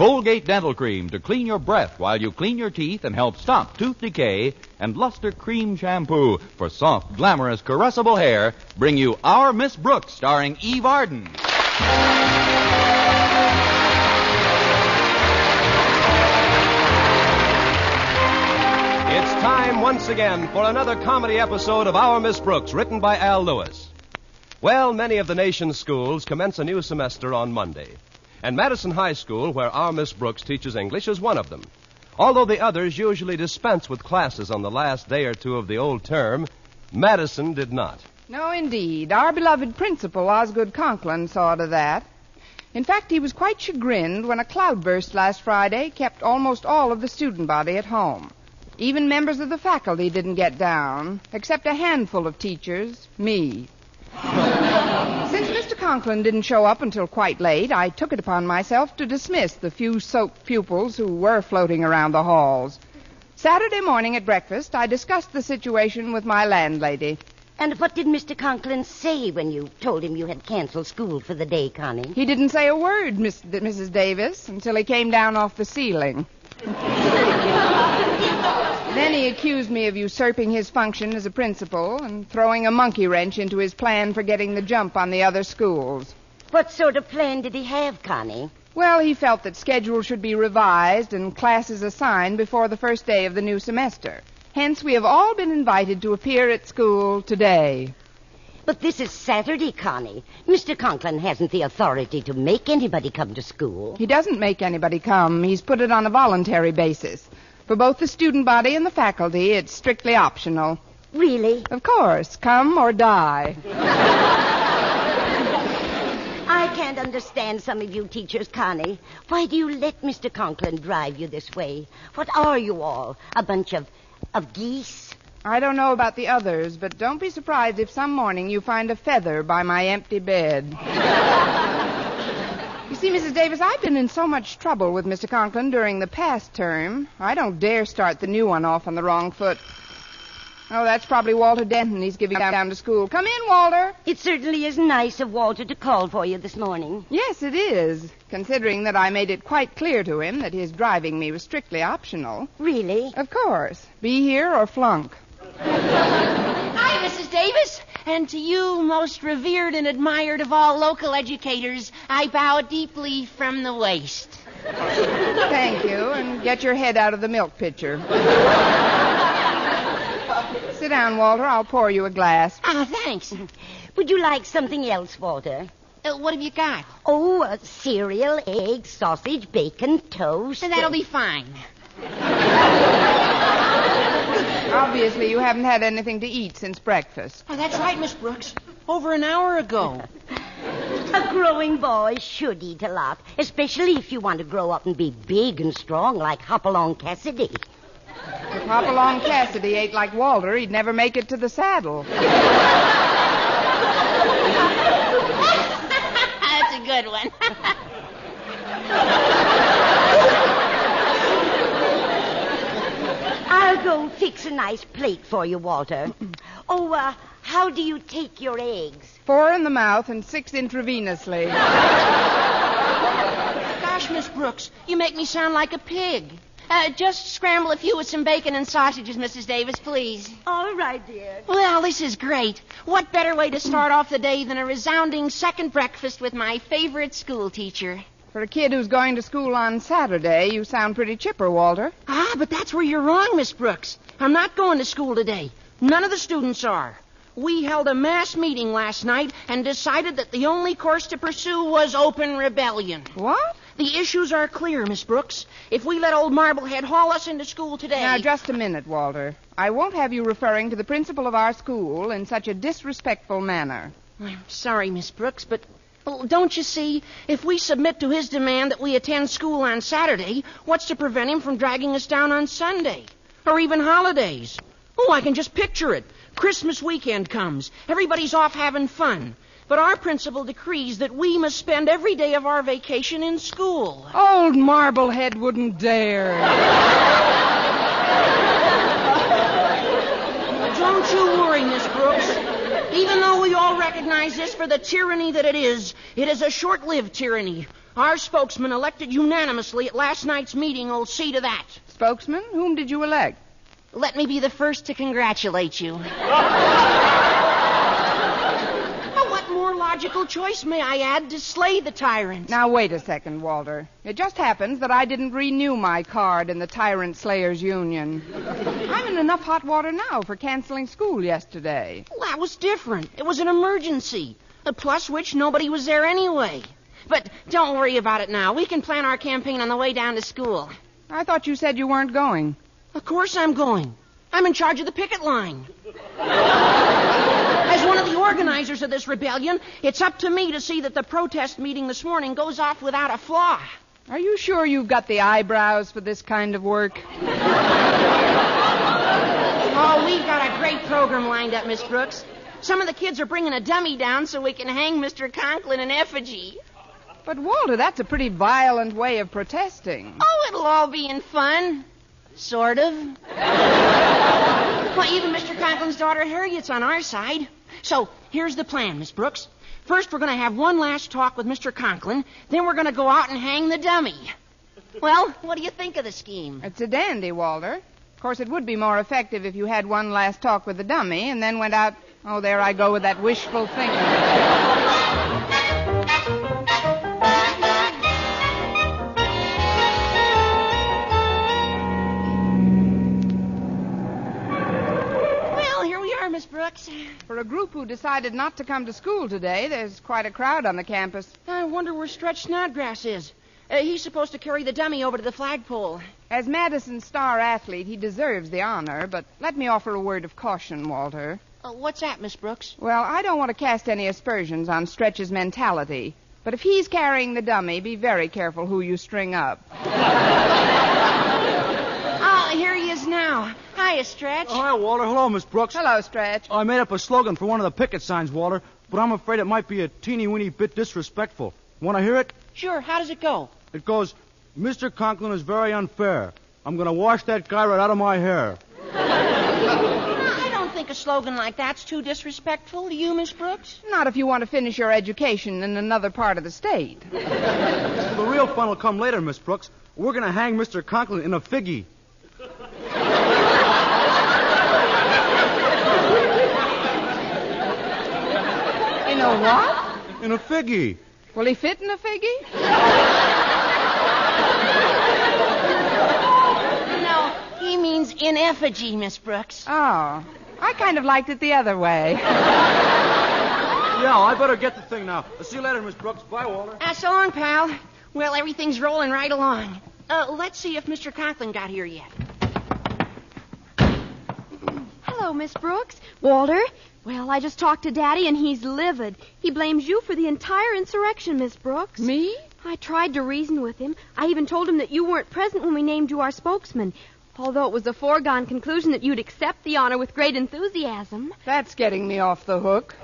Colgate Dental Cream to clean your breath while you clean your teeth and help stop tooth decay, and Luster Cream Shampoo for soft, glamorous, caressable hair bring you Our Miss Brooks, starring Eve Arden. It's time once again for another comedy episode of Our Miss Brooks, written by Al Lewis. Well, many of the nation's schools commence a new semester on Monday. And Madison High School, where our Miss Brooks teaches English, is one of them. Although the others usually dispense with classes on the last day or two of the old term, Madison did not. No, indeed. Our beloved principal, Osgood Conklin, saw to that. In fact, he was quite chagrined when a cloudburst last Friday kept almost all of the student body at home. Even members of the faculty didn't get down, except a handful of teachers, me. Since Mr. Conklin didn't show up until quite late, I took it upon myself to dismiss the few soaked pupils who were floating around the halls. Saturday morning at breakfast, I discussed the situation with my landlady. And what did Mr. Conklin say when you told him you had canceled school for the day, Connie? He didn't say a word, Mrs. Davis, until he came down off the ceiling. Then he accused me of usurping his function as a principal and throwing a monkey wrench into his plan for getting the jump on the other schools. What sort of plan did he have, Connie? Well, he felt that schedules should be revised and classes assigned before the first day of the new semester. Hence, we have all been invited to appear at school today. But this is Saturday, Connie. Mr. Conklin hasn't the authority to make anybody come to school. He doesn't make anybody come. He's put it on a voluntary basis. For both the student body and the faculty, it's strictly optional. Really? Of course. Come or die. I can't understand some of you teachers, Connie. Why do you let Mr. Conklin drive you this way? What are you all? A bunch of geese? I don't know about the others, but don't be surprised if some morning you find a feather by my empty bed. You see, Mrs. Davis, I've been in so much trouble with Mr. Conklin during the past term, I don't dare start the new one off on the wrong foot. Oh, that's probably Walter Denton. He's giving down to school. Come in, Walter. It certainly is nice of Walter to call for you this morning. Yes, it is, considering that I made it quite clear to him that his driving me was strictly optional. Really? Of course. Be here or flunk. Hi, Mrs. Davis. And to you, most revered and admired of all local educators, I bow deeply from the waist. Thank you, and get your head out of the milk pitcher. Sit down, Walter. I'll pour you a glass. Oh, thanks. Would you like something else, Walter? What have you got? Oh, cereal, eggs, sausage, bacon, toast. That'll be fine. Obviously, you haven't had anything to eat since breakfast. Oh, that's right, Miss Brooks. Over an hour ago. A growing boy should eat a lot, especially if you want to grow up and be big and strong like Hopalong Cassidy. If Hopalong Cassidy ate like Walter, he'd never make it to the saddle. That's a good one. I'll go fix a nice plate for you, Walter. Oh, how do you take your eggs? 4 in the mouth and 6 intravenously. Gosh, Miss Brooks, you make me sound like a pig. Just scramble a few with some bacon and sausages, Mrs. Davis, please. All right, dear. Well, this is great. What better way to start off the day than a resounding second breakfast with my favorite school teacher? For a kid who's going to school on Saturday, you sound pretty chipper, Walter. Ah, but that's where you're wrong, Miss Brooks. I'm not going to school today. None of the students are. We held a mass meeting last night and decided that the only course to pursue was open rebellion. What? The issues are clear, Miss Brooks. If we let old Marblehead haul us into school today... Now, just a minute, Walter. I won't have you referring to the principal of our school in such a disrespectful manner. I'm sorry, Miss Brooks, but... Well, don't you see, if we submit to his demand that we attend school on Saturday, what's to prevent him from dragging us down on Sunday? Or even holidays? Oh, I can just picture it. Christmas weekend comes. Everybody's off having fun. But our principal decrees that we must spend every day of our vacation in school. Old Marblehead wouldn't dare. Don't you worry, Miss Brooks. Even though we all recognize this for the tyranny that it is a short-lived tyranny. Our spokesman elected unanimously at last night's meeting will see to that. Spokesman? Whom did you elect? Let me be the first to congratulate you. What more logical choice, may I add, to slay the tyrant? Now, wait a second, Walter. It just happens that I didn't renew my card in the Tyrant Slayers Union. I'm in enough hot water now for canceling school yesterday. Well, that was different. It was an emergency. Plus which nobody was there anyway. But don't worry about it now. We can plan our campaign on the way down to school. I thought you said you weren't going. Of course I'm going. I'm in charge of the picket line. As one of the organizers of this rebellion, it's up to me to see that the protest meeting this morning goes off without a flaw. Are you sure you've got the eyebrows for this kind of work? Oh, we've got a great program lined up, Miss Brooks. Some of the kids are bringing a dummy down so we can hang Mr. Conklin in effigy. But, Walter, that's a pretty violent way of protesting. Oh, it'll all be in fun. Sort of. Well, even Mr. Conklin's daughter Harriet's on our side. So, here's the plan, Miss Brooks. First, we're going to have one last talk with Mr. Conklin. Then we're going to go out and hang the dummy. Well, what do you think of the scheme? It's a dandy, Walter. Of course, it would be more effective if you had one last talk with the dummy and then went out... Oh, there I go with that wishful thinking. Miss Brooks. For a group who decided not to come to school today, there's quite a crowd on the campus. I wonder where Stretch Snodgrass is. He's supposed to carry the dummy over to the flagpole. As Madison's star athlete, he deserves the honor, but let me offer a word of caution, Walter. What's that, Miss Brooks? Well, I don't want to cast any aspersions on Stretch's mentality, but if he's carrying the dummy, be very careful who you string up. Here he is now. Hiya, Stretch. Oh, hi, Walter. Hello, Miss Brooks. Hello, Stretch. I made up a slogan for one of the picket signs, Walter, but I'm afraid it might be a teeny-weeny bit disrespectful. Want to hear it? Sure. How does it go? It goes, Mr. Conklin is very unfair. I'm going to wash that guy right out of my hair. I don't think a slogan like that's too disrespectful. Do you, Miss Brooks? Not if you want to finish your education in another part of the state. Well, the real fun will come later, Miss Brooks. We're going to hang Mr. Conklin in a figgy. In a what? In a figgy. Will he fit in a figgy? No, he means in effigy, Miss Brooks. Oh, I kind of liked it the other way. Yeah, I better get the thing now. See you later, Miss Brooks. Bye, Walter. So long, pal. Well, everything's rolling right along. Let's see if Mr. Conklin got here yet. Hello, Miss Brooks. Walter? Well, I just talked to Daddy, and he's livid. He blames you for the entire insurrection, Miss Brooks. Me? I tried to reason with him. I even told him that you weren't present when we named you our spokesman, although it was a foregone conclusion that you'd accept the honor with great enthusiasm. That's getting me off the hook.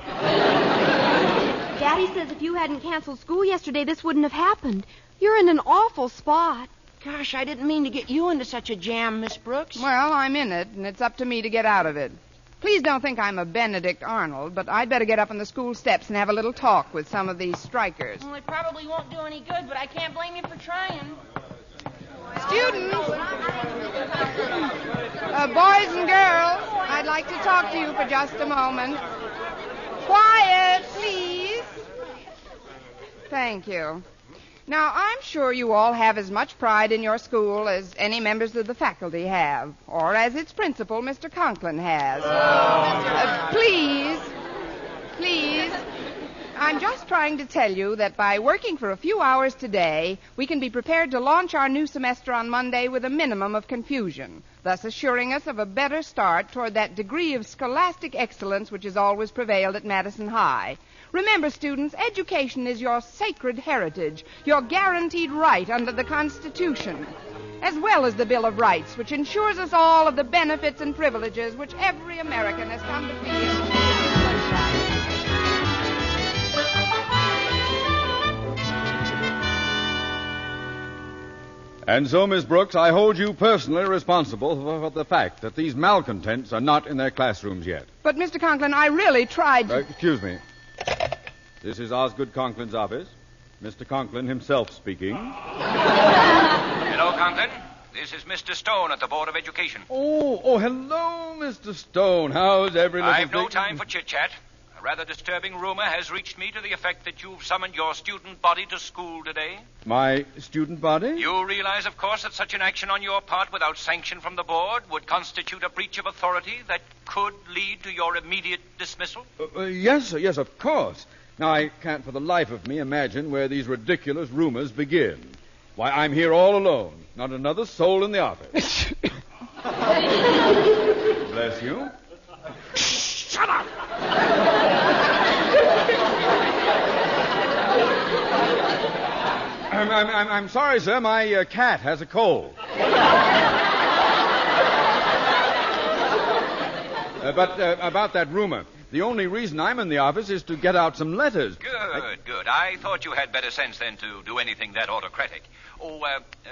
Daddy says if you hadn't canceled school yesterday, this wouldn't have happened. You're in an awful spot. Gosh, I didn't mean to get you into such a jam, Miss Brooks. Well, I'm in it, and it's up to me to get out of it. Please don't think I'm a Benedict Arnold, but I'd better get up on the school steps and have a little talk with some of these strikers. Well, it probably won't do any good, but I can't blame you for trying. Students! Boys and girls, I'd like to talk to you for just a moment. Quiet, please. Thank you. Now, I'm sure you all have as much pride in your school as any members of the faculty have, or as its principal, Mr. Conklin, has. Please, I'm just trying to tell you that by working for a few hours today, we can be prepared to launch our new semester on Monday with a minimum of confusion, thus assuring us of a better start toward that degree of scholastic excellence which has always prevailed at Madison High. Remember, students, education is your sacred heritage, your guaranteed right under the Constitution, as well as the Bill of Rights, which ensures us all of the benefits and privileges which every American has come to feel. And so, Miss Brooks, I hold you personally responsible for the fact that these malcontents are not in their classrooms yet. But, Mr. Conklin, I really tried to... Excuse me. This is Osgood Conklin's office. Mr. Conklin himself speaking. Hello, Conklin. This is Mr. Stone at the Board of Education. Oh, hello, Mr. Stone. How's every little I've no thing? time for chit-chat. A rather disturbing rumor has reached me to the effect that you've summoned your student body to school today. My student body? You realize, of course, that such an action on your part without sanction from the board would constitute a breach of authority that could lead to your immediate dismissal? Yes, of course. Now, I can't for the life of me imagine where these ridiculous rumors begin. Why, I'm here all alone. Not another soul in the office. Bless you. Shut up! I'm sorry, sir. My cat has a cold. But about that rumor, the only reason I'm in the office is to get out some letters. Good. I thought you had better sense than to do anything that autocratic.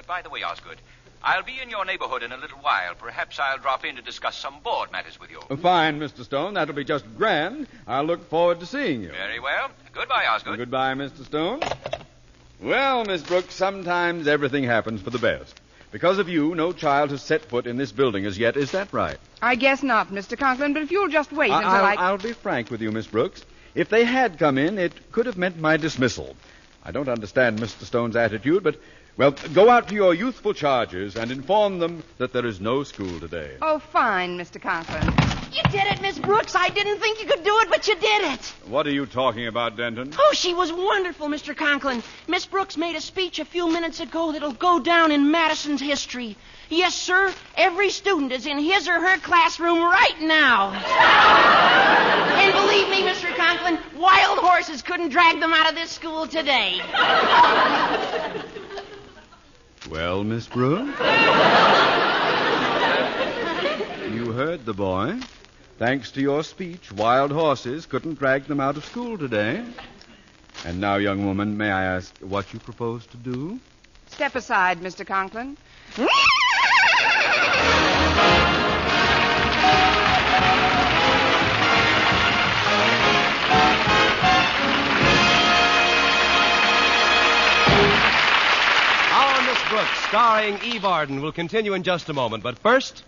By the way, Osgood, I'll be in your neighborhood in a little while. Perhaps I'll drop in to discuss some board matters with you. Fine, Mr. Stone. That'll be just grand. I'll look forward to seeing you. Very well. Goodbye, Osgood. Goodbye, Mr. Stone. Well, Miss Brooks, sometimes everything happens for the best. Because of you, no child has set foot in this building as yet. Is that right? I guess not, Mr. Conklin, but if you'll just wait until I'll be frank with you, Miss Brooks. If they had come in, it could have meant my dismissal. I don't understand Mr. Stone's attitude, but, well, go out to your youthful charges and inform them that there is no school today. Oh, fine, Mr. Conklin. You did it, Miss Brooks. I didn't think you could do it, but you did it. What are you talking about, Denton? Oh, she was wonderful, Mr. Conklin. Miss Brooks made a speech a few minutes ago that'll go down in Madison's history. Yes, sir. Every student is in his or her classroom right now. And believe me, Mr. Conklin, wild horses couldn't drag them out of this school today. Well, Miss Brooks? You heard the boy. Thanks to your speech, wild horses couldn't drag them out of school today. And now, young woman, may I ask what you propose to do? Step aside, Mr. Conklin. Our Miss Brooks, starring Eve Arden, will continue in just a moment. But first,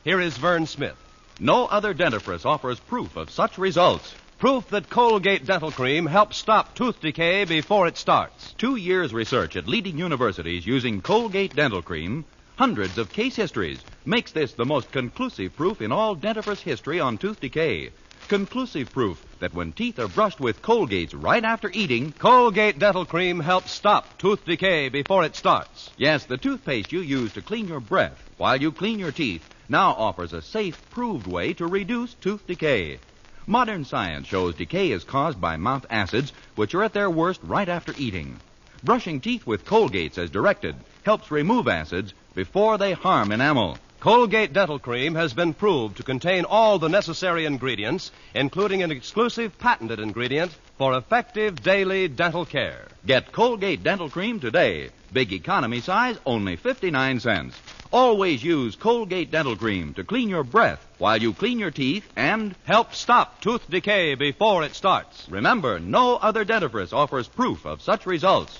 here is Vern Smith. No other dentifrice offers proof of such results. Proof that Colgate Dental Cream helps stop tooth decay before it starts. 2 years research at leading universities using Colgate Dental Cream, hundreds of case histories, makes this the most conclusive proof in all dentifrice history on tooth decay. Conclusive proof that when teeth are brushed with Colgates right after eating, Colgate Dental Cream helps stop tooth decay before it starts. yes, the toothpaste you use to clean your breath while you clean your teeth now offers a safe, proved way to reduce tooth decay. Modern science shows decay is caused by mouth acids, which are at their worst right after eating. Brushing teeth with Colgates as directed helps remove acids before they harm enamel. Colgate Dental Cream has been proved to contain all the necessary ingredients, including an exclusive patented ingredient for effective daily dental care. Get Colgate Dental Cream today. Big economy size, only 59 cents. Always use Colgate Dental Cream to clean your breath while you clean your teeth and Help stop tooth decay before it starts. remember, no other dentifrice offers proof of such results.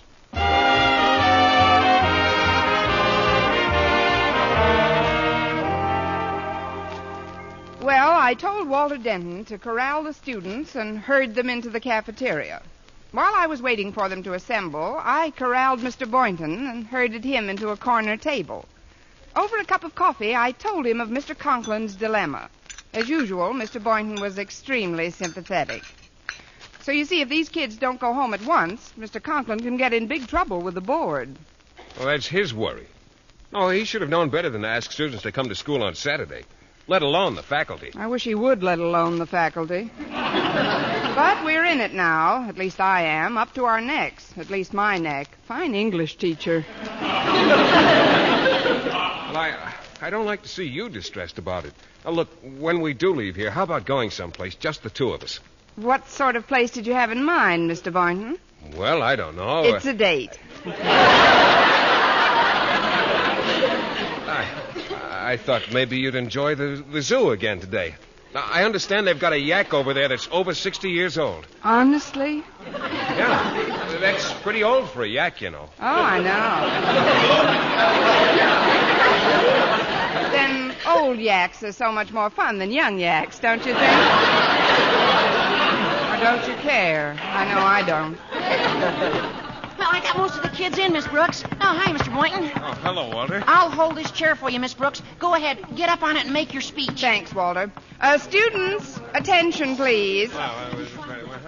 Well, I told Walter Denton to corral the students and herd them into the cafeteria. While I was waiting for them to assemble, I corralled Mr. Boynton and herded him into a corner table. Over a cup of coffee, I told him of Mr. Conklin's dilemma. As usual, Mr. Boynton was extremely sympathetic. So you see, if these kids don't go home at once, Mr. Conklin can get in big trouble with the board. Well, that's his worry. Oh, he should have known better than to ask students to come to school on Saturday, let alone the faculty. I wish he would, let alone the faculty. But we're in it now. At least I am. Up to our necks. At least my neck. Fine English teacher. Well, I don't like to see you distressed about it. Now, look, when we do leave here, how about going someplace, just the two of us? What sort of place did you have in mind, Mr. Boynton? Well, I don't know. It's a date. I thought maybe you'd enjoy the zoo again today. Now, I understand they've got a yak over there that's over 60 years old. Honestly? Yeah. That's pretty old for a yak, you know. Oh, I know. Then old yaks are so much more fun than young yaks, don't you think? Or don't you care? I know I don't. Well, I got most of the kids in, Miss Brooks. Oh, hi, Mr. Boynton. Oh, hello, Walter. I'll hold this chair for you, Miss Brooks. Go ahead. Get up on it and make your speech. Thanks, Walter. Students, attention, please.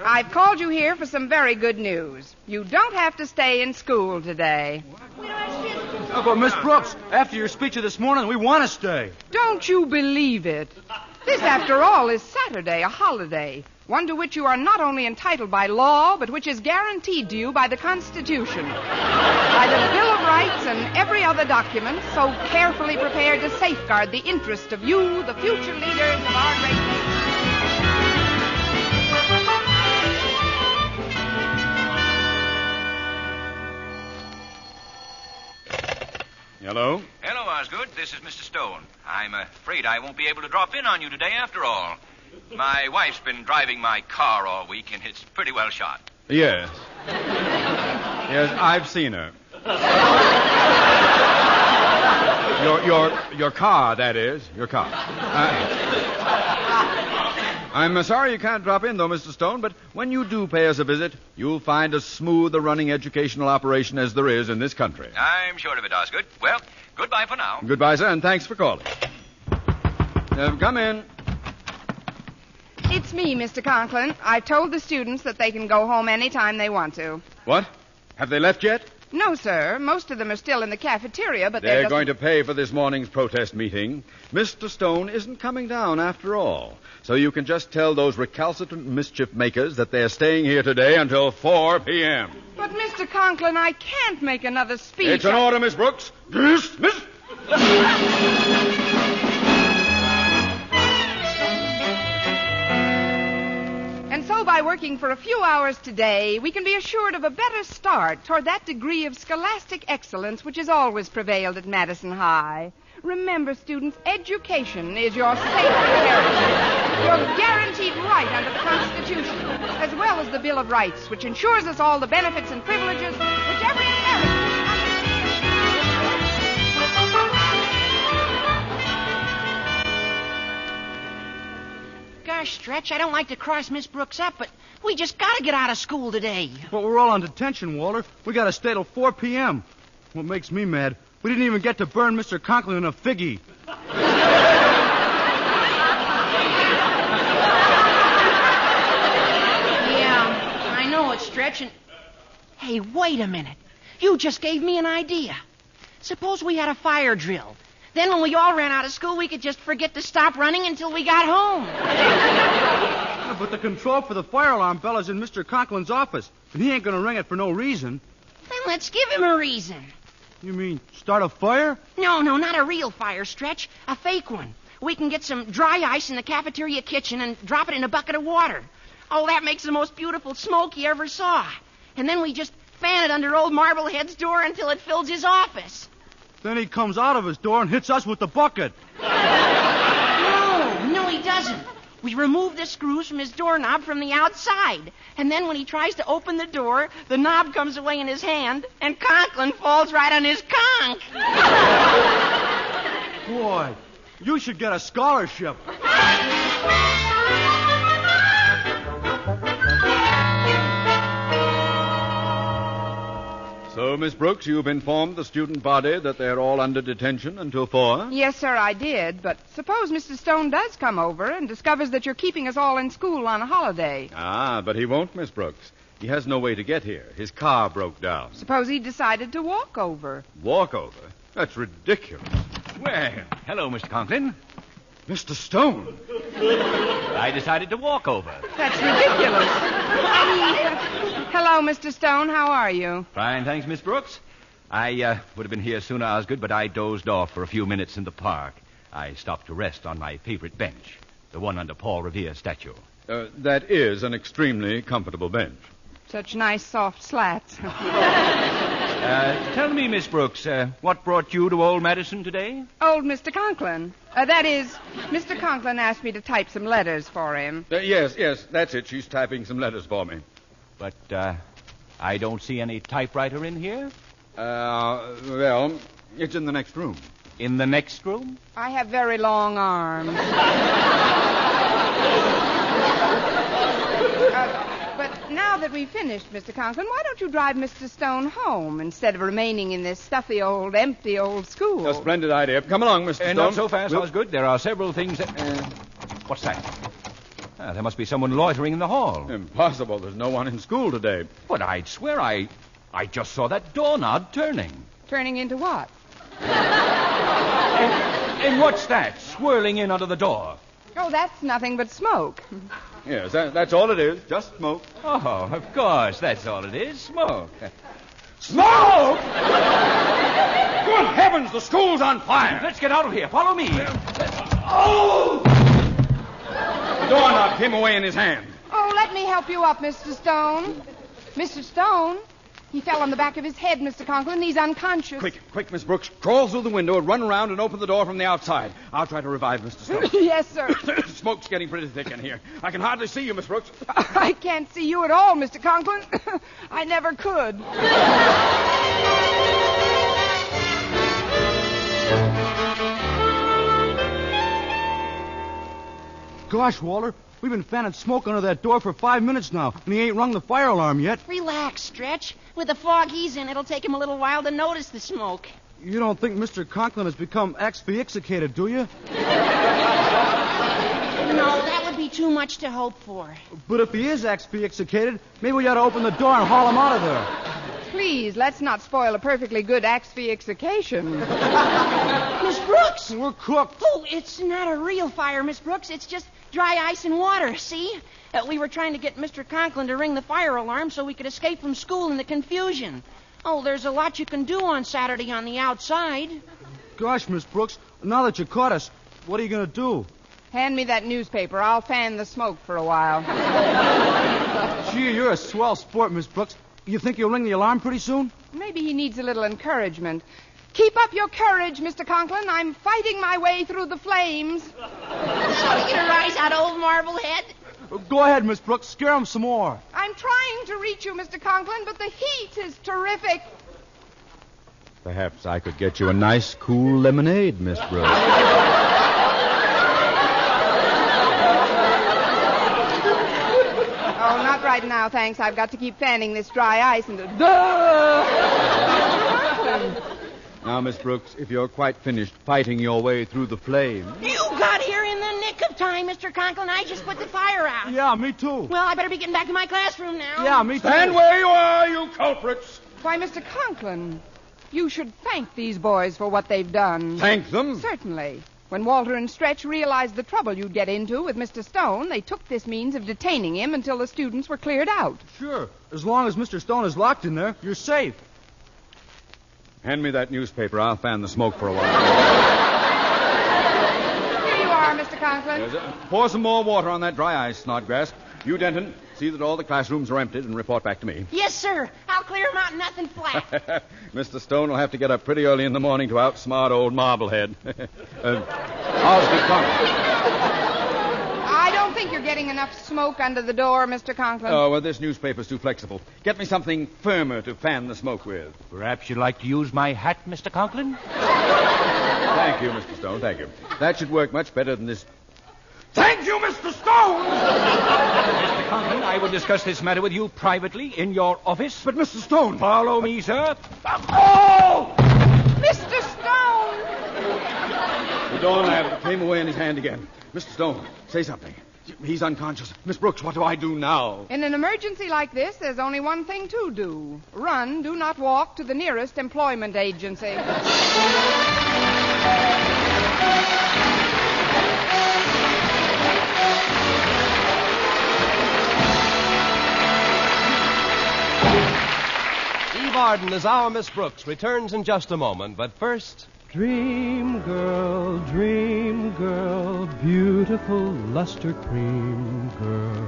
I've called you here for some very good news. You don't have to stay in school today. Oh, but Miss Brooks, after your speech of this morning, we want to stay. Don't you believe it? This, after all, is Saturday, a holiday. One to which you are not only entitled by law, but which is guaranteed to you by the Constitution, by the Bill of Rights and every other document so carefully prepared to safeguard the interest of you, the future leaders of our great nation. Hello? Hello, Osgood. This is Mr. Stone. I'm afraid I won't be able to drop in on you today after all. My wife's been driving my car all week, and it's pretty well shot. Yes. Yes, I've seen her. Your car, that is. Your car. I'm sorry you can't drop in, though, Mr. Stone, but when you do pay us a visit, you'll find as smooth a running educational operation as there is in this country. I'm sure of it, Osgood. Well, goodbye for now. Goodbye, sir, and thanks for calling. Come in. It's me, Mr. Conklin. I've told the students that they can go home any time they want to. What? Have they left yet? No, sir. Most of them are still in the cafeteria, but They're going to pay for this morning's protest meeting. Mr. Stone isn't coming down after all. So you can just tell those recalcitrant mischief makers that they're staying here today until 4 p.m. But, Mr. Conklin, I can't make another speech. It's an order, Miss Brooks. Dismiss. And so by working for a few hours today, we can be assured of a better start toward that degree of scholastic excellence which has always prevailed at Madison High. Remember, students, education is your safety heritage, your guaranteed right under the Constitution, as well as the Bill of Rights, which ensures us all the benefits and privileges which every American Gosh, Stretch, I don't like to cross Miss Brooks up, but we just got to get out of school today. But we're all on detention, Walter. We got to stay till 4 p.m. What makes me mad, we didn't even get to burn Mr. Conklin in a figgy. Yeah, I know it's Stretch, and... Hey, wait a minute. You just gave me an idea. Suppose we had a fire drill. Then when we all ran out of school, we could just forget to stop running until we got home. Yeah, but the control for the fire alarm bell is in Mr. Conklin's office, and he ain't going to ring it for no reason. Then let's give him a reason. You mean start a fire? No, not a real fire, Stretch. A fake one. We can get some dry ice in the cafeteria kitchen and drop it in a bucket of water. Oh, that makes the most beautiful smoke you ever saw. And then we just fan it under old Marblehead's door until it fills his office. Then he comes out of his door and hits us with the bucket. No, he doesn't. We remove the screws from his doorknob from the outside. And then when he tries to open the door, the knob comes away in his hand, and Conklin falls right on his conch. Boy, you should get a scholarship. So, Miss Brooks, you've informed the student body that they're all under detention until 4? Yes, sir, I did. But suppose Mr. Stone does come over and discovers that you're keeping us all in school on a holiday. Ah, but he won't, Miss Brooks. He has no way to get here. His car broke down. Suppose he decided to walk over. Walk over? That's ridiculous. Well, hello, Mr. Conklin. Mr. Stone. I decided to walk over. That's ridiculous. Hello, Mr. Stone. How are you? Fine, thanks, Miss Brooks. I would have been here sooner, Osgood, but I dozed off for a few minutes in the park. I stopped to rest on my favorite bench, the one under Paul Revere's statue. That is an extremely comfortable bench. Such nice, soft slats. Tell me, Miss Brooks, what brought you to Old Madison today? Old Mr. Conklin. That is, Mr. Conklin asked me to type some letters for him. Yes, that's it. She's typing some letters for me. But I don't see any typewriter in here. Well, it's in the next room. In the next room? I have very long arms. But now that we've finished, Mr. Conklin, why don't you drive Mr. Stone home instead of remaining in this stuffy old, empty old school? A splendid idea. Come along, Mr. Stone. Not so fast, Osgood. There are several things that... what's that? There must be someone loitering in the hall. Impossible. There's no one in school today. But I'd swear I just saw that doorknob turning. Turning into what? And what's that swirling in under the door? Oh, that's nothing but smoke. Yes, that's all it is. Just smoke. Oh, of course. That's all it is. Smoke. Smoke! Good heavens, the school's on fire. Let's get out of here. Follow me. Oh! The doorknob came away in his hand. Oh, let me help you up, Mr. Stone. Mr. Stone? He fell on the back of his head, Mr. Conklin. He's unconscious. Quick, Miss Brooks. Crawl through the window and run around and open the door from the outside. I'll try to revive Mr. Stone. Yes, sir. Smoke's getting pretty thick in here. I can hardly see you, Miss Brooks. I can't see you at all, Mr. Conklin. I never could. Gosh, Walter, we've been fanning smoke under that door for 5 minutes now, and he ain't rung the fire alarm yet. Relax, Stretch. With the fog he's in, it'll take him a little while to notice the smoke. You don't think Mr. Conklin has become asphyxiated, do you? No, that would be too much to hope for. But if he is asphyxiated, maybe we ought to open the door and haul him out of there. Please, let's not spoil a perfectly good asphyxiation. Miss Brooks! We're cooked. Oh, it's not a real fire, Miss Brooks. It's just dry ice and water, see? We were trying to get Mr. Conklin to ring the fire alarm so we could escape from school in the confusion. Oh, there's a lot you can do on Saturday on the outside. Gosh, Miss Brooks, now that you caught us, what are you going to do? Hand me that newspaper. I'll fan the smoke for a while. Gee, you're a swell sport, Miss Brooks. You think you'll ring the alarm pretty soon? Maybe he needs a little encouragement. Keep up your courage, Mr. Conklin. I'm fighting my way through the flames. So you gonna rise out old Marblehead? Go ahead, Miss Brooks. Scare him some more. I'm trying to reach you, Mr. Conklin, but the heat is terrific. Perhaps I could get you a nice, cool lemonade, Miss Brooks. Oh, not right now, thanks. I've got to keep fanning this dry ice and... Now, Miss Brooks, if you're quite finished fighting your way through the flames... You got here in the nick of time, Mr. Conklin. I just put the fire out. Yeah, me too. Well, I better be getting back to my classroom now. Yeah, me too. Stand where you are, you culprits! Why, Mr. Conklin, you should thank these boys for what they've done. Thank them? Certainly. When Walter and Stretch realized the trouble you'd get into with Mr. Stone, they took this means of detaining him until the students were cleared out. Sure. As long as Mr. Stone is locked in there, you're safe. Hand me that newspaper. I'll fan the smoke for a while. Here you are, Mr. Conklin. Pour some more water on that dry ice, Snodgrass. You, Denton, see that all the classrooms are emptied and report back to me. Yes, sir. I'll clear them out nothing flat. Mr. Stone will have to get up pretty early in the morning to outsmart old Marblehead. Osgood, come. I don't think you're getting enough smoke under the door, Mr. Conklin. Oh, well, this newspaper's too flexible. Get me something firmer to fan the smoke with. Perhaps you'd like to use my hat, Mr. Conklin? Thank you, Mr. Stone, thank you. That should work much better than this... Thank you, Mr. Stone! Mr. Conklin, I will discuss this matter with you privately in your office. But, Mr. Stone... Follow me, sir. Oh! Mr. Stone! The doorknob came away in his hand again. Mr. Stone, say something. He's unconscious. Miss Brooks, what do I do now? In an emergency like this, there's only one thing to do. Run, do not walk to the nearest employment agency. Eve Arden as our Miss Brooks returns in just a moment, but first... Dream girl, beautiful luster cream girl.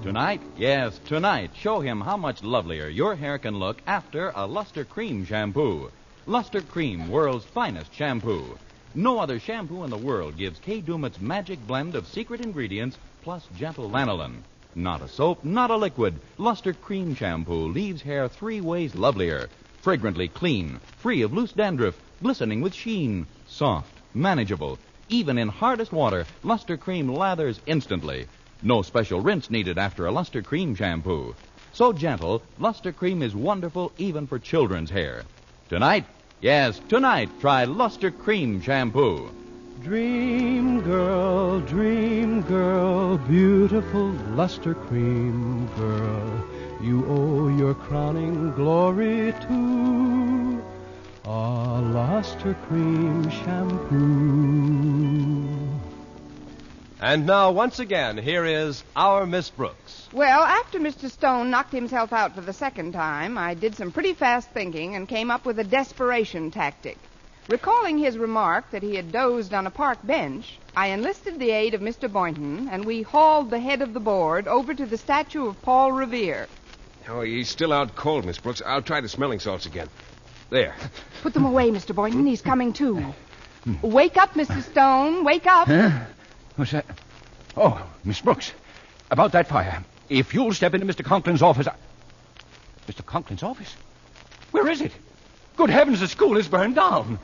Tonight, yes, tonight, show him how much lovelier your hair can look after a Luster Cream shampoo. Luster Cream, world's finest shampoo. No other shampoo in the world gives Kay Dumet's magic blend of secret ingredients plus gentle lanolin. Not a soap, not a liquid. Luster Cream Shampoo leaves hair 3 ways lovelier. Fragrantly clean, free of loose dandruff, glistening with sheen. Soft, manageable. Even in hardest water, Luster Cream lathers instantly. No special rinse needed after a Luster Cream Shampoo. So gentle, Luster Cream is wonderful even for children's hair. Tonight, yes, tonight, try Luster Cream Shampoo. Dream girl, beautiful luster cream girl, you owe your crowning glory to a luster cream shampoo. And now, once again, here is our Miss Brooks. Well, after Mr. Stone knocked himself out for the second time, I did some pretty fast thinking and came up with a desperation tactic. Recalling his remark that he had dozed on a park bench, I enlisted the aid of Mr. Boynton, and we hauled the head of the board over to the statue of Paul Revere. Oh, he's still out cold, Miss Brooks. I'll try the smelling salts again. There. Put them away, Mr. Boynton. He's coming to. Wake up, Mr. Stone. Wake up. Huh? What's that? Oh, Miss Brooks. About that fire. If you'll step into Mr. Conklin's office... Mr. Conklin's office? Where is it? Good heavens, the school is burned down.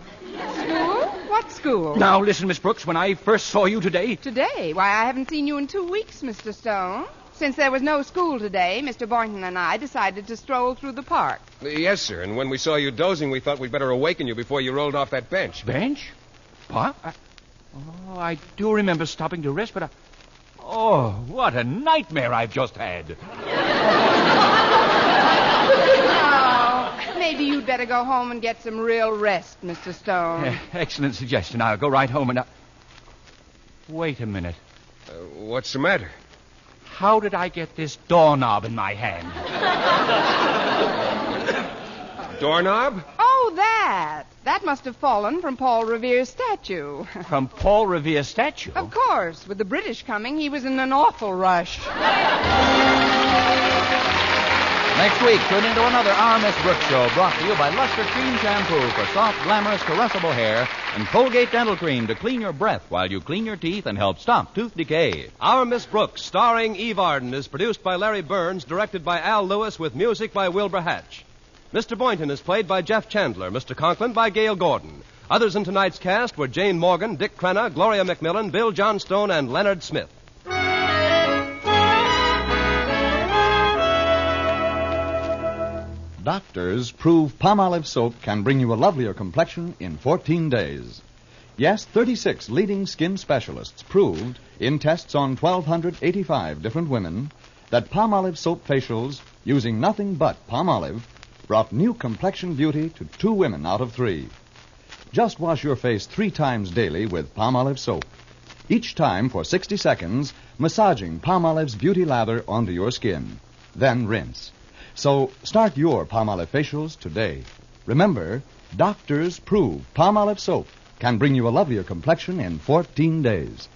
School? What school? Now, listen, Miss Brooks. When I first saw you today... Today? Why, I haven't seen you in 2 weeks, Mr. Stone. Since there was no school today, Mr. Boynton and I decided to stroll through the park. Yes, sir. And when we saw you dozing, we thought we'd better awaken you before you rolled off that bench. Bench? Park? Oh, I do remember stopping to rest, but oh, what a nightmare I've just had. Oh, maybe you'd better go home and get some real rest, Mr. Stone. Excellent suggestion. I'll go right home and... Wait a minute. What's the matter? How did I get this doorknob in my hand? Doorknob? Oh, that. That must have fallen from Paul Revere's statue. From Paul Revere's statue? Of course. With the British coming, he was in an awful rush. Next week, tune into another Our Miss Brooks show brought to you by Luster Cream Shampoo for soft, glamorous, caressable hair and Colgate Dental Cream to clean your breath while you clean your teeth and help stop tooth decay. Our Miss Brooks, starring Eve Arden, is produced by Larry Burns, directed by Al Lewis, with music by Wilbur Hatch. Mr. Boynton is played by Jeff Chandler, Mr. Conklin by Gail Gordon. Others in tonight's cast were Jane Morgan, Dick Crenna, Gloria McMillan, Bill Johnstone, and Leonard Smith. Doctors prove Palmolive soap can bring you a lovelier complexion in 14 days. Yes, 36 leading skin specialists proved in tests on 1,285 different women that Palmolive soap facials using nothing but Palmolive brought new complexion beauty to 2 women out of 3. Just wash your face 3 times daily with Palmolive soap. Each time for 60 seconds, massaging Palmolive's beauty lather onto your skin. Then rinse. So start your Palmolive facials today. Remember, doctors prove Palmolive soap can bring you a lovelier complexion in 14 days.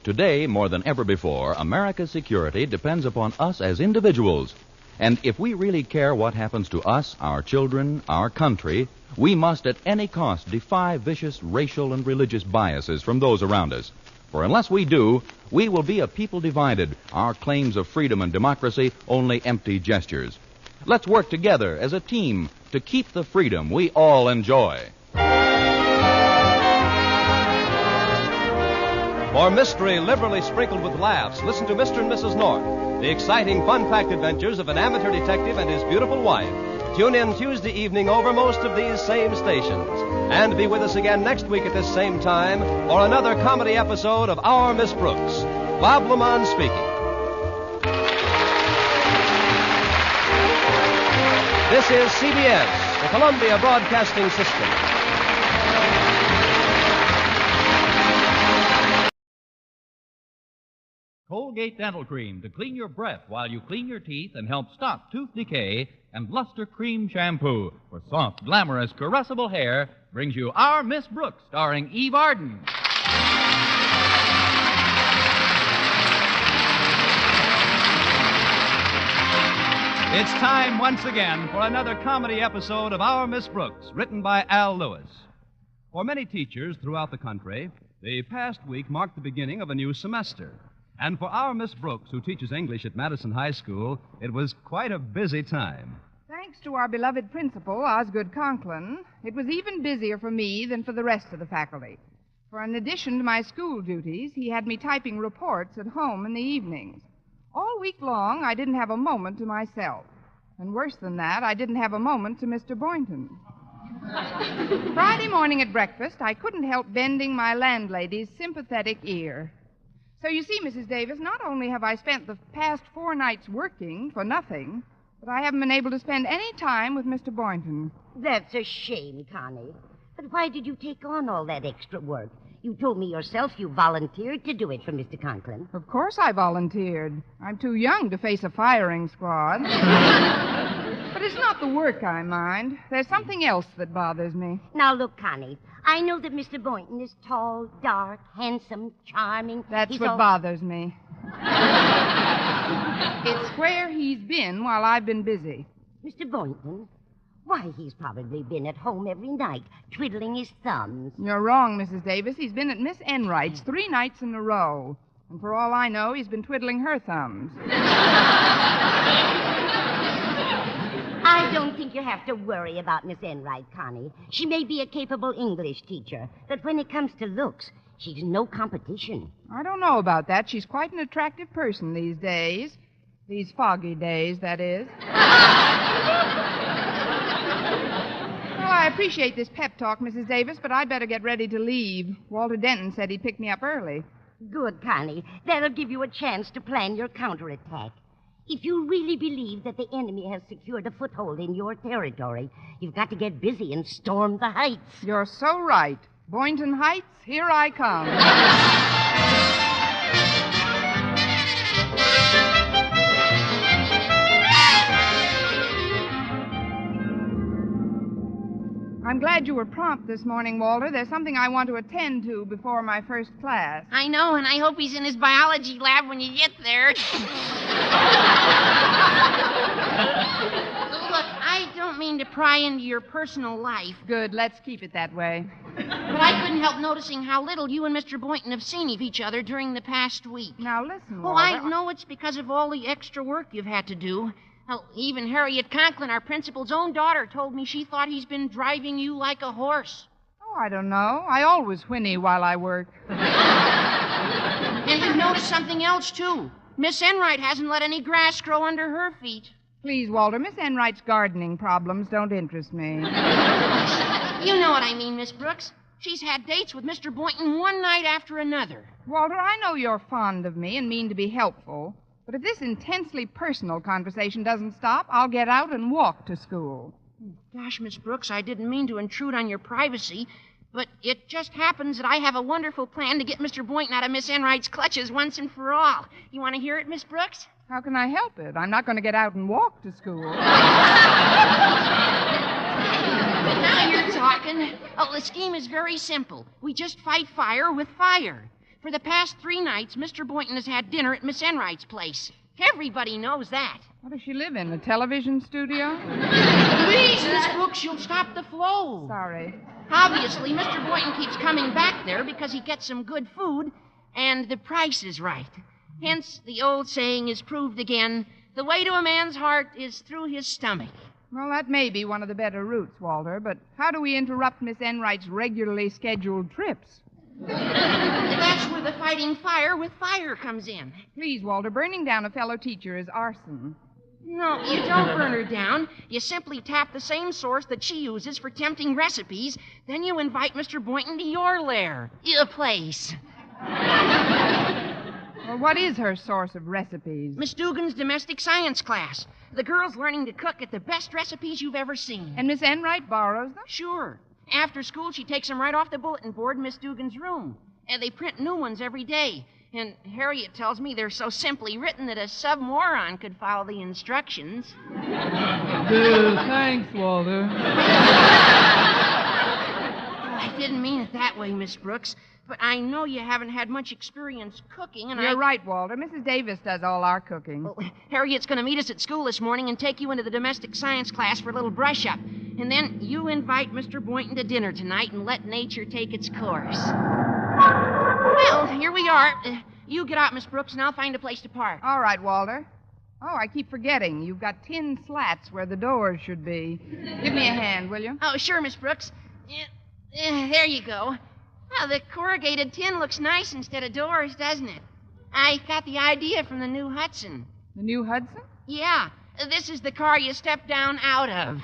Today, more than ever before, America's security depends upon us as individuals. And if we really care what happens to us, our children, our country, we must at any cost defy vicious racial and religious biases from those around us. For unless we do, we will be a people divided, our claims of freedom and democracy only empty gestures. Let's work together as a team to keep the freedom we all enjoy. For mystery liberally sprinkled with laughs, listen to Mr. and Mrs. North, the exciting, fun-packed adventures of an amateur detective and his beautiful wife. Tune in Tuesday evening over most of these same stations. And be with us again next week at this same time for another comedy episode of Our Miss Brooks. Bob Lamont speaking. This is CBS, the Columbia Broadcasting System. Colgate Dental Cream to clean your breath while you clean your teeth and help stop tooth decay, and Luster Cream Shampoo for soft, glamorous, caressable hair brings you Our Miss Brooks, starring Eve Arden. It's time once again for another comedy episode of Our Miss Brooks, written by Al Lewis. For many teachers throughout the country, the past week marked the beginning of a new semester. And for our Miss Brooks, who teaches English at Madison High School, it was quite a busy time. Thanks to our beloved principal, Osgood Conklin, it was even busier for me than for the rest of the faculty. For in addition to my school duties, he had me typing reports at home in the evenings. All week long, I didn't have a moment to myself. And worse than that, I didn't have a moment to Mr. Boynton. Friday morning at breakfast, I couldn't help bending my landlady's sympathetic ear. So you see, Mrs. Davis, not only have I spent the past 4 nights working for nothing, but I haven't been able to spend any time with Mr. Boynton. That's a shame, Connie. But why did you take on all that extra work? You told me yourself you volunteered to do it for Mr. Conklin. Of course I volunteered. I'm too young to face a firing squad. But it's not the work I mind. There's something else that bothers me. Now, look, Connie, I know that Mr. Boynton is tall, dark, handsome, charming. That's what bothers me. It's where he's been while I've been busy. Mr. Boynton? Why, he's probably been at home every night, twiddling his thumbs. You're wrong, Mrs. Davis. He's been at Miss Enright's 3 nights in a row. And for all I know, he's been twiddling her thumbs. I don't think you have to worry about Miss Enright, Connie. She may be a capable English teacher, but when it comes to looks, she's no competition. I don't know about that. She's quite an attractive person these days. These foggy days, that is. Well, I appreciate this pep talk, Mrs. Davis, but I'd better get ready to leave. Walter Denton said he'd pick me up early. Good, Connie. That'll give you a chance to plan your counterattack. If you really believe that the enemy has secured a foothold in your territory, you've got to get busy and storm the heights. You're so right. Boynton Heights, here I come. I'm glad you were prompt this morning, Walter. There's something I want to attend to before my first class. I know, and I hope he's in his biology lab when you get there. Look, I don't mean to pry into your personal life. Good, let's keep it that way. But I couldn't help noticing how little you and Mr. Boynton have seen of each other during the past week. Now, listen, Oh, Walter. I know it's because of all the extra work you've had to do. Well, even Harriet Conklin, our principal's own daughter, told me she thought he's been driving you like a horse. Oh, I don't know. I always whinny while I work. And you've noticed something else, too. Miss Enright hasn't let any grass grow under her feet. Please, Walter, Miss Enright's gardening problems don't interest me. You know what I mean, Miss Brooks. She's had dates with Mr. Boynton one night after another. Walter, I know you're fond of me and mean to be helpful. But if this intensely personal conversation doesn't stop, I'll get out and walk to school. Gosh, Miss Brooks, I didn't mean to intrude on your privacy, but it just happens that I have a wonderful plan to get Mr. Boynton out of Miss Enright's clutches once and for all. You want to hear it, Miss Brooks? How can I help it? I'm not going to get out and walk to school. Now you're talking. Oh, the scheme is very simple. We just fight fire with fire. For the past 3 nights, Mr. Boynton has had dinner at Miss Enright's place. Everybody knows that. What does she live in, a television studio? Please, Miss Brooks, you'll stop the flow. Sorry. Obviously, Mr. Boynton keeps coming back there because he gets some good food, and the price is right. Hence, the old saying is proved again, the way to a man's heart is through his stomach. Well, that may be one of the better routes, Walter, but how do we interrupt Miss Enright's regularly scheduled trips? That's where the fighting fire with fire comes in. Please, Walter, burning down a fellow teacher is arson. No, you don't burn her down. You simply tap the same source that she uses for tempting recipes. Then you invite Mr. Boynton to your lair. Your place. Well, what is her source of recipes? Miss Dugan's domestic science class. The girl's learning to cook at the best recipes you've ever seen. And Miss Enright borrows them? Sure. After school, she takes them right off the bulletin board in Miss Dugan's room. And they print new ones every day. And Harriet tells me they're so simply written that a submoron could follow the instructions. Thanks, Walter. I didn't mean it that way, Miss Brooks. But I know you haven't had much experience cooking, and You're right, Walter. Mrs. Davis does all our cooking. Well, Harriet's going to meet us at school this morning and take you into the domestic science class for a little brush-up. And then you invite Mr. Boynton to dinner tonight and let nature take its course. Well, here we are. You get out, Miss Brooks, and I'll find a place to park. All right, Walter. Oh, I keep forgetting. You've got tin slats where the doors should be. Give me a hand, will you? Oh, sure, Miss Brooks. There you go. Well, the corrugated tin looks nice instead of doors, doesn't it? I got the idea from the new Hudson. The new Hudson? Yeah. This is the car you step down out of.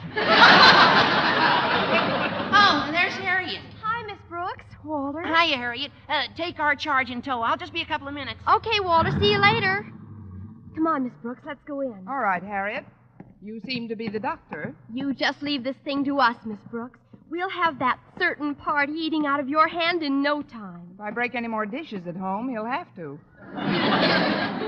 Oh, there's Harriet. Hi, Miss Brooks. Walter. Hiya, Harriet. Take our charge in tow. I'll just be a couple of minutes. Okay, Walter. See you later. Come on, Miss Brooks. Let's go in. All right, Harriet. You seem to be the doctor. You just leave this thing to us, Miss Brooks. We'll have that certain part eating out of your hand in no time. If I break any more dishes at home, he'll have to.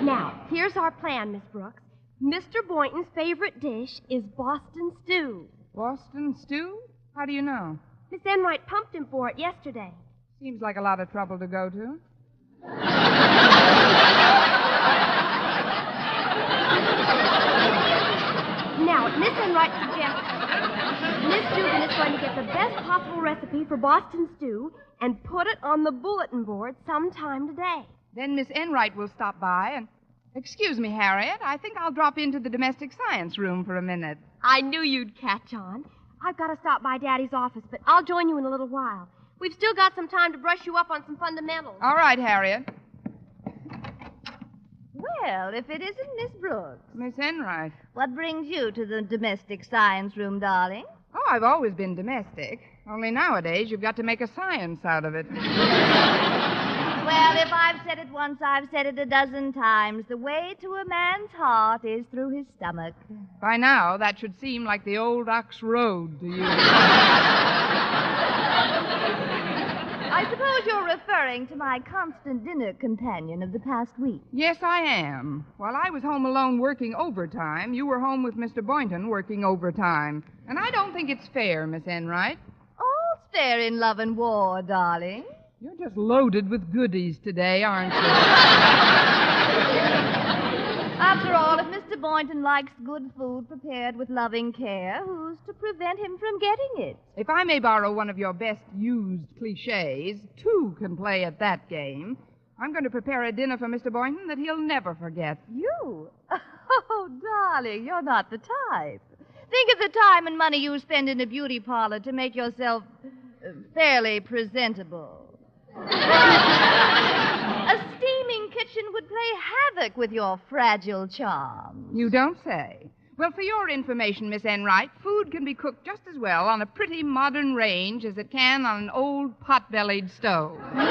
Now, here's our plan, Miss Brooks. Mr. Boynton's favorite dish is Boston stew. Boston stew? How do you know? Miss Enright pumped him for it yesterday. Seems like a lot of trouble to go to. Now, at Miss Enright's suggestion, Miss Dugan is going to get the best possible recipe for Boston stew and put it on the bulletin board sometime today. Then Miss Enright will stop by and... Excuse me, Harriet. I think I'll drop into the domestic science room for a minute. I knew you'd catch on. I've got to stop by Daddy's office, but I'll join you in a little while. We've still got some time to brush you up on some fundamentals. All right, Harriet. Well, if it isn't Miss Brooks. Miss Enright. What brings you to the domestic science room, darling? Oh, I've always been domestic. Only nowadays you've got to make a science out of it. Well, if I've said it once, I've said it a dozen times. The way to a man's heart is through his stomach. By now, that should seem like the old Ox Road to you. I suppose you're referring to my constant dinner companion of the past week. Yes, I am. While I was home alone working overtime, you were home with Mr. Boynton working overtime. And I don't think it's fair, Miss Enright. All's fair in love and war, darling. You're just loaded with goodies today, aren't you? After all, if Mr. Boynton likes good food prepared with loving care, who's to prevent him from getting it? If I may borrow one of your best used cliches, two can play at that game. I'm going to prepare a dinner for Mr. Boynton that he'll never forget. You? Oh, darling, you're not the type. Think of the time and money you spend in a beauty parlor to make yourself fairly presentable. A steaming kitchen would play havoc with your fragile charms. You don't say. Well, for your information, Miss Enright, food can be cooked just as well on a pretty modern range as it can on an old pot-bellied stove. Are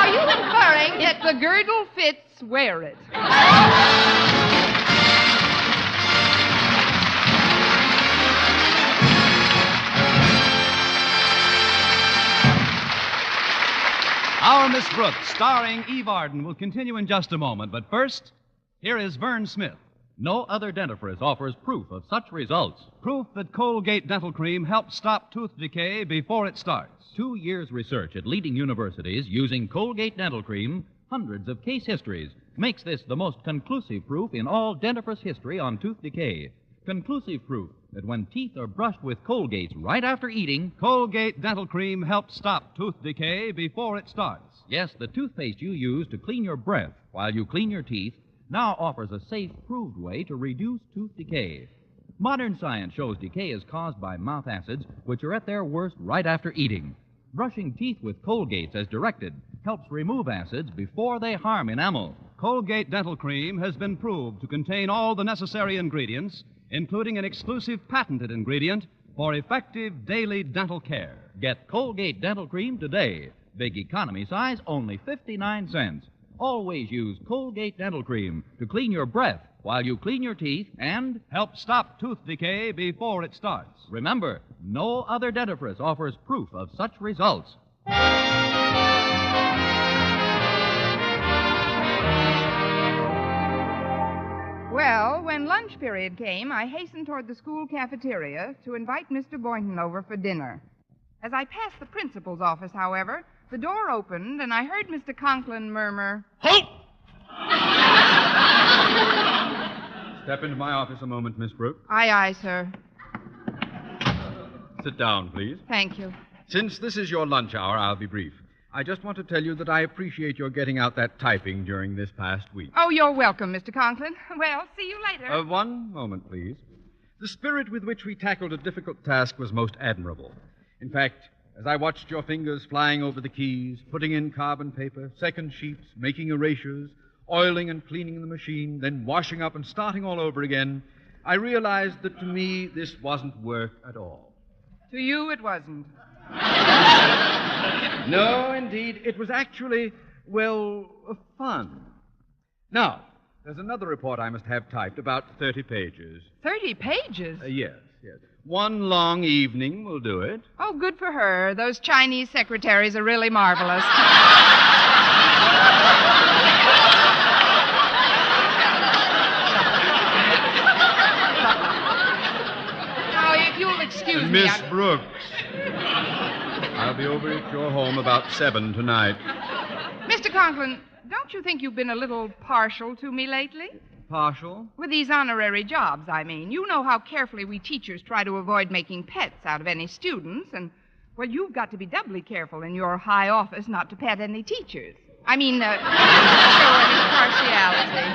you inferring that... If the girdle fits, wear it. Our Miss Brooks, starring Eve Arden, will continue in just a moment. But first, here is Vern Smith. No other dentifrice offers proof of such results. Proof that Colgate Dental Cream helps stop tooth decay before it starts. 2 years' research at leading universities using Colgate Dental Cream, hundreds of case histories, makes this the most conclusive proof in all dentifrice history on tooth decay. Conclusive proof that when teeth are brushed with Colgates right after eating, Colgate Dental Cream helps stop tooth decay before it starts. Yes, the toothpaste you use to clean your breath while you clean your teeth now offers a safe, proved way to reduce tooth decay. Modern science shows decay is caused by mouth acids, which are at their worst right after eating. Brushing teeth with Colgates as directed helps remove acids before they harm enamel. Colgate Dental Cream has been proved to contain all the necessary ingredients, including an exclusive patented ingredient for effective daily dental care. Get Colgate Dental Cream today. Big economy size, only 59 cents. Always use Colgate Dental Cream to clean your breath while you clean your teeth and help stop tooth decay before it starts. Remember, no other dentifrice offers proof of such results. Well, when lunch period came, I hastened toward the school cafeteria to invite Mr. Boynton over for dinner. As I passed the principal's office, however, the door opened, and I heard Mr. Conklin murmur, "Halt!" Step into my office a moment, Miss Brooks. Aye, aye, sir. Sit down, please. Thank you. Since this is your lunch hour, I'll be brief. I just want to tell you that I appreciate your getting out that typing during this past week. Oh, you're welcome, Mr. Conklin. Well, see you later. One moment, please. The spirit with which we tackled a difficult task was most admirable. In fact, as I watched your fingers flying over the keys, putting in carbon paper, second sheets, making erasures, oiling and cleaning the machine, then washing up and starting all over again, I realized that to me this wasn't work at all. To you, it wasn't. No, indeed. It was actually, fun. Now, there's another report I must have typed, about 30 pages. 30 pages? Yes. One long evening will do it. Oh, good for her. Those Chinese secretaries are really marvelous. Now, if you'll excuse me... Miss Brooks. I'll be over at your home about 7 tonight. Mr. Conklin, don't you think you've been a little partial to me lately? Partial? With these honorary jobs, I mean. You know how carefully we teachers try to avoid making pets out of any students, and, well, you've got to be doubly careful in your high office not to pet any teachers. I mean, show any partiality.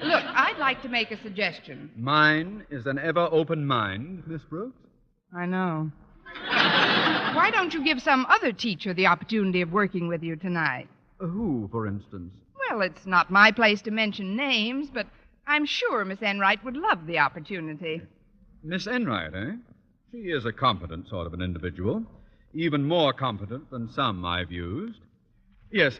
Look, I'd like to make a suggestion. Mine is an ever-open mind, Miss Brooks. I know. Why don't you give some other teacher the opportunity of working with you tonight? Who, for instance? Well, it's not my place to mention names, but I'm sure Miss Enright would love the opportunity. Miss Enright, eh? She is a competent sort of an individual. Even more competent than some I've used. Yes.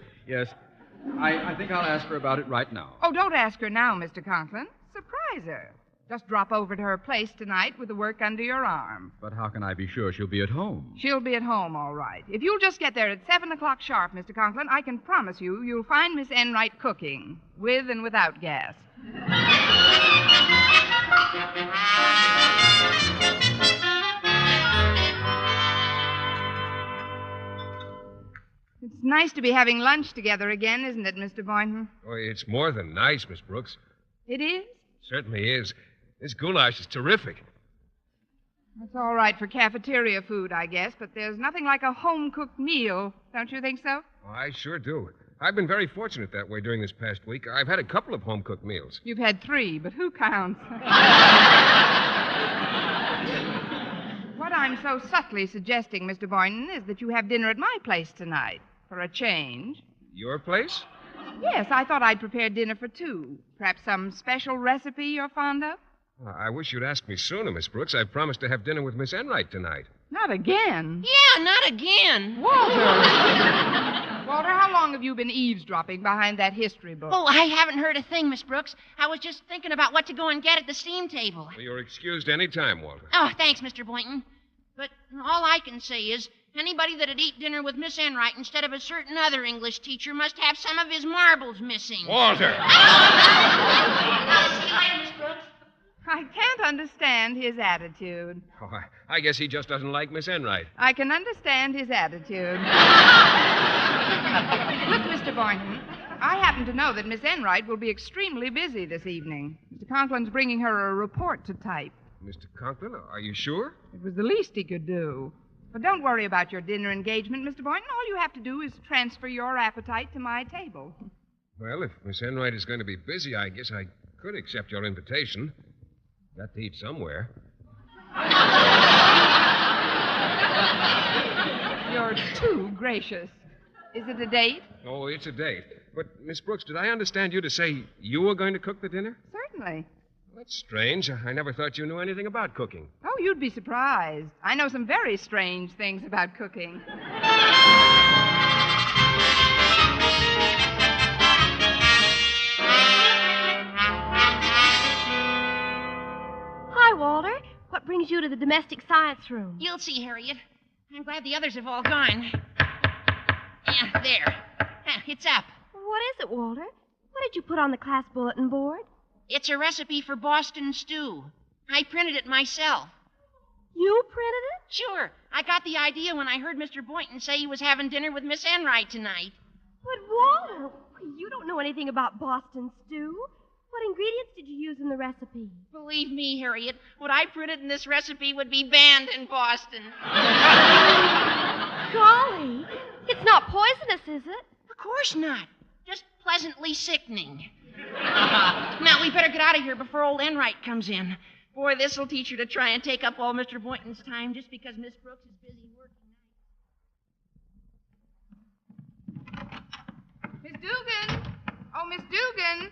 I think I'll ask her about it right now. Oh, don't ask her now, Mr. Conklin. Surprise her. Just drop over to her place tonight with the work under your arm. But how can I be sure she'll be at home? She'll be at home, all right. If you'll just get there at 7 o'clock sharp, Mr. Conklin, I can promise you'll find Miss Enright cooking, with and without gas. It's nice to be having lunch together again, isn't it, Mr. Boynton? Oh, it's more than nice, Miss Brooks. It is? Certainly is. This goulash is terrific. That's all right for cafeteria food, I guess, but there's nothing like a home-cooked meal. Don't you think so? Oh, I sure do. I've been very fortunate that way during this past week. I've had a couple of home-cooked meals. You've had 3, but who counts? What I'm so subtly suggesting, Mr. Boynton, is that you have dinner at my place tonight, for a change. Your place? Yes, I thought I'd prepare dinner for 2. Perhaps some special recipe you're fond of? I wish you'd asked me sooner, Miss Brooks. I promised to have dinner with Miss Enright tonight. Not again. Yeah, not again. Walter, how long have you been eavesdropping behind that history book? Oh, I haven't heard a thing, Miss Brooks. I was just thinking about what to go and get at the steam table. Well, you're excused any time, Walter. Oh, thanks, Mr. Boynton. But all I can say is anybody that'd eat dinner with Miss Enright instead of a certain other English teacher must have some of his marbles missing. Walter! I'll see you later, Miss Brooks. I can't understand his attitude. Oh, I guess he just doesn't like Miss Enright. I can understand his attitude. Look, Mr. Boynton, I happen to know that Miss Enright will be extremely busy this evening. Mr. Conklin's bringing her a report to type. Mr. Conklin, are you sure? It was the least he could do. But don't worry about your dinner engagement, Mr. Boynton. All you have to do is transfer your appetite to my table. Well, if Miss Enright is going to be busy, I guess I could accept your invitation. Got to eat somewhere. You're too gracious. Is it a date? Oh, it's a date. But, Miss Brooks, did I understand you to say you were going to cook the dinner? Certainly. That's strange. I never thought you knew anything about cooking. Oh, you'd be surprised. I know some very strange things about cooking. Hi, Walter. What brings you to the domestic science room? You'll see, Harriet. I'm glad the others have all gone. Yeah, there. It's up. What is it, Walter? What did you put on the class bulletin board? It's a recipe for Boston stew. I printed it myself. You printed it? Sure. I got the idea when I heard Mr. Boynton say he was having dinner with Miss Enright tonight. But, Walter, you don't know anything about Boston stew. What ingredients did you use in the recipe? Believe me, Harriet, what I printed in this recipe would be banned in Boston. Golly, it's not poisonous, is it? Of course not. Just pleasantly sickening. Now, we better get out of here before old Enright comes in. Boy, this'll teach her to try and take up all Mr. Boynton's time just because Miss Brooks is busy working. Miss Dugan! Oh, Miss Dugan!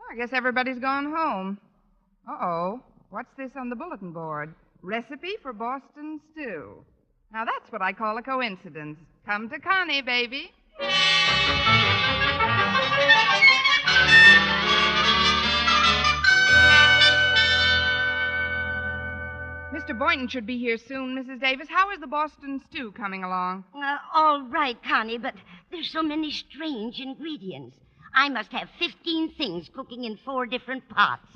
Oh, I guess everybody's gone home. Uh-oh. What's this on the bulletin board? Recipe for Boston stew. Now, that's what I call a coincidence. Come to Connie, baby. Mr. Boynton should be here soon, Mrs. Davis. How is the Boston stew coming along? All right, Connie, but there's so many strange ingredients. I must have 15 things cooking in 4 different pots.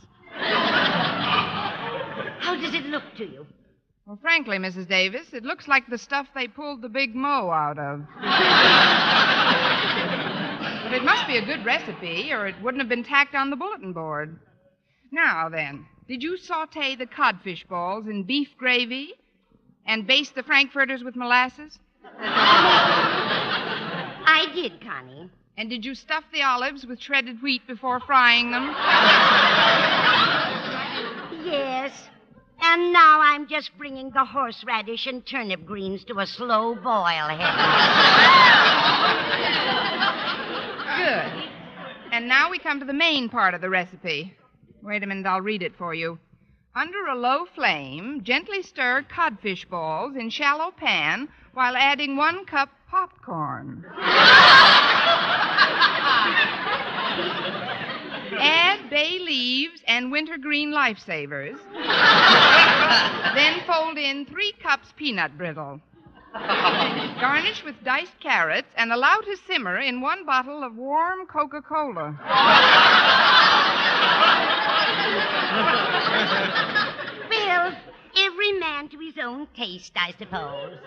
How does it look to you? Well, frankly, Mrs. Davis, it looks like the stuff they pulled the Big Mo out of. But it must be a good recipe, or it wouldn't have been tacked on the bulletin board. Now, then, did you saute the codfish balls in beef gravy and baste the frankfurters with molasses? I did, Connie. And did you stuff the olives with shredded wheat before frying them? Yes. And now I'm just bringing the horseradish and turnip greens to a slow boil, Good. And now we come to the main part of the recipe. Wait a minute, I'll read it for you. Under a low flame, gently stir codfish balls in shallow pan while adding 1 cup popcorn. Add bay leaves and wintergreen lifesavers. Then fold in 3 cups peanut brittle. Garnish with diced carrots and allow to simmer in 1 bottle of warm Coca-Cola. Well, every man to his own taste, I suppose.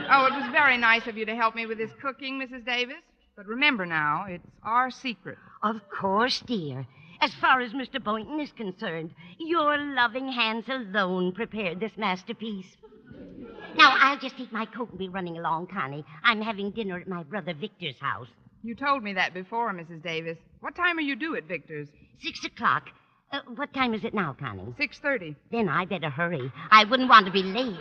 Oh, it was very nice of you to help me with this cooking, Mrs. Davis. But remember now, it's our secret. Of course, dear. As far as Mr. Boynton is concerned, your loving hands alone prepared this masterpiece. Now, I'll just take my coat and be running along, Connie. I'm having dinner at my brother Victor's house. You told me that before, Mrs. Davis. What time are you due at Victor's? 6 o'clock. What time is it now, Connie? 6:30. Then I better hurry. I wouldn't want to be late.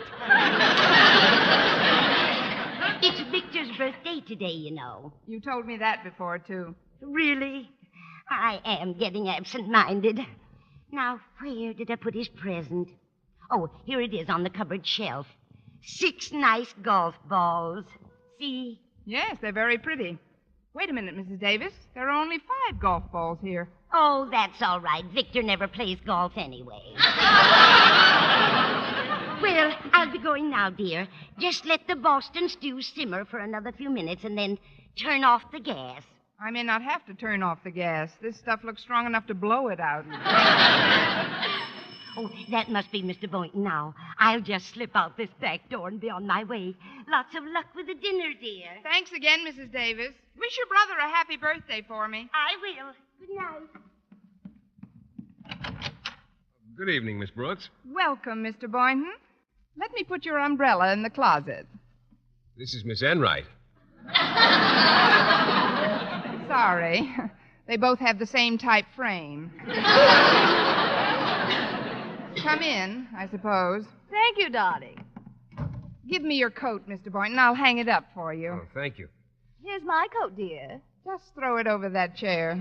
It's Victor's birthday today, you know. You told me that before, too. Really? I am getting absent-minded. Now, where did I put his present? Oh, here it is on the cupboard shelf. 6 nice golf balls. See? Yes, they're very pretty. Wait a minute, Mrs. Davis. There are only 5 golf balls here. Oh, that's all right. Victor never plays golf anyway. Well, I'll be going now, dear. Just let the Boston stew simmer for another few minutes and then turn off the gas. I may not have to turn off the gas. This stuff looks strong enough to blow it out. Oh, that must be Mr. Boynton now. I'll just slip out this back door and be on my way. Lots of luck with the dinner, dear. Thanks again, Mrs. Davis. Wish your brother a happy birthday for me. I will. Good night. Good evening, Miss Brooks. Welcome, Mr. Boynton. Let me put your umbrella in the closet. This is Miss Enright. Sorry. They both have the same type frame. Come in, I suppose. Thank you, darling. Give me your coat, Mr. Boynton. I'll hang it up for you. Oh, thank you. Here's my coat, dear. Just throw it over that chair.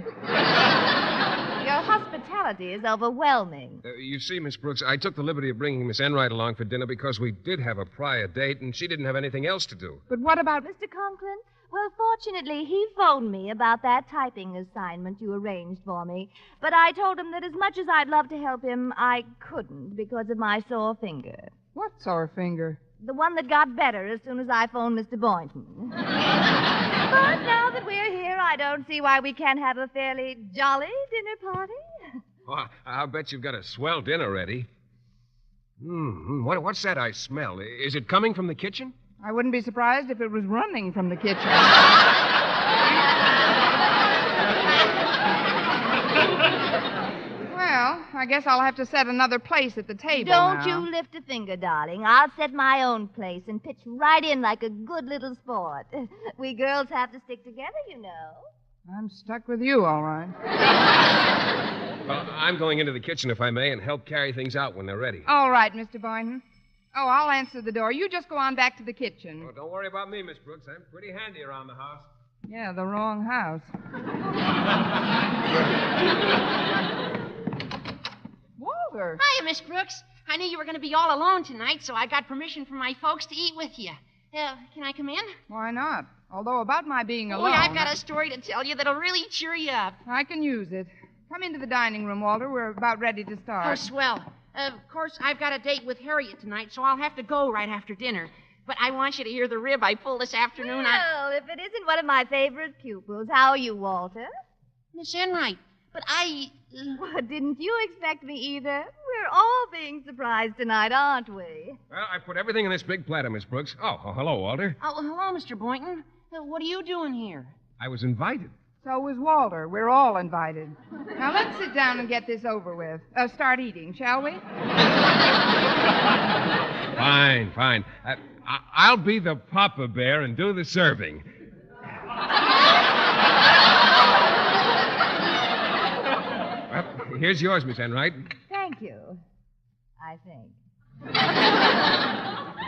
Your hospitality is overwhelming. You see, Miss Brooks, I took the liberty of bringing Miss Enright along for dinner because we did have a prior date, and she didn't have anything else to do. But what about... Mr. Conklin? Well, fortunately, he phoned me about that typing assignment you arranged for me. But I told him that as much as I'd love to help him, I couldn't because of my sore finger. What sore finger? The one that got better as soon as I phoned Mr. Boynton. But now that we're here, I don't see why we can't have a fairly jolly dinner party. Well, I'll bet you've got a swell dinner ready. What's that I smell? Is it coming from the kitchen? I wouldn't be surprised if it was running from the kitchen. I guess I'll have to set another place at the table Don't now. you lift a finger, darling. I'll set my own place and pitch right in like a good little sport. We girls have to stick together, you know. I'm stuck with you, all right. Well, I'm going into the kitchen, if I may, and help carry things out when they're ready. All right, Mr. Boynton. Oh, I'll answer the door. You just go on back to the kitchen. Oh, don't worry about me, Miss Brooks. I'm pretty handy around the house. Yeah, the wrong house. Walter. Hiya, Miss Brooks. I knew you were going to be all alone tonight, so I got permission from my folks to eat with you. Can I come in? Why not? Although about my being alone... Oh, I've got a story to tell you that'll really cheer you up. I can use it. Come into the dining room, Walter. We're about ready to start. Oh, swell. Of course, I've got a date with Harriet tonight, so I'll have to go right after dinner. But I want you to hear the rib I pulled this afternoon. Well, if it isn't one of my favorite pupils, how are you, Walter? Miss Enright, but I... Well, didn't you expect me either? We're all being surprised tonight, aren't we? Well, I put everything in this big platter, Miss Brooks. Oh, hello, Walter. Oh, hello, Mr. Boynton. What are you doing here? I was invited. So was Walter. We're all invited. Now, let's sit down and get this over with. Start eating, shall we? Fine. I'll be the Papa Bear and do the serving. Well, here's yours, Miss Enright. Thank you, I think.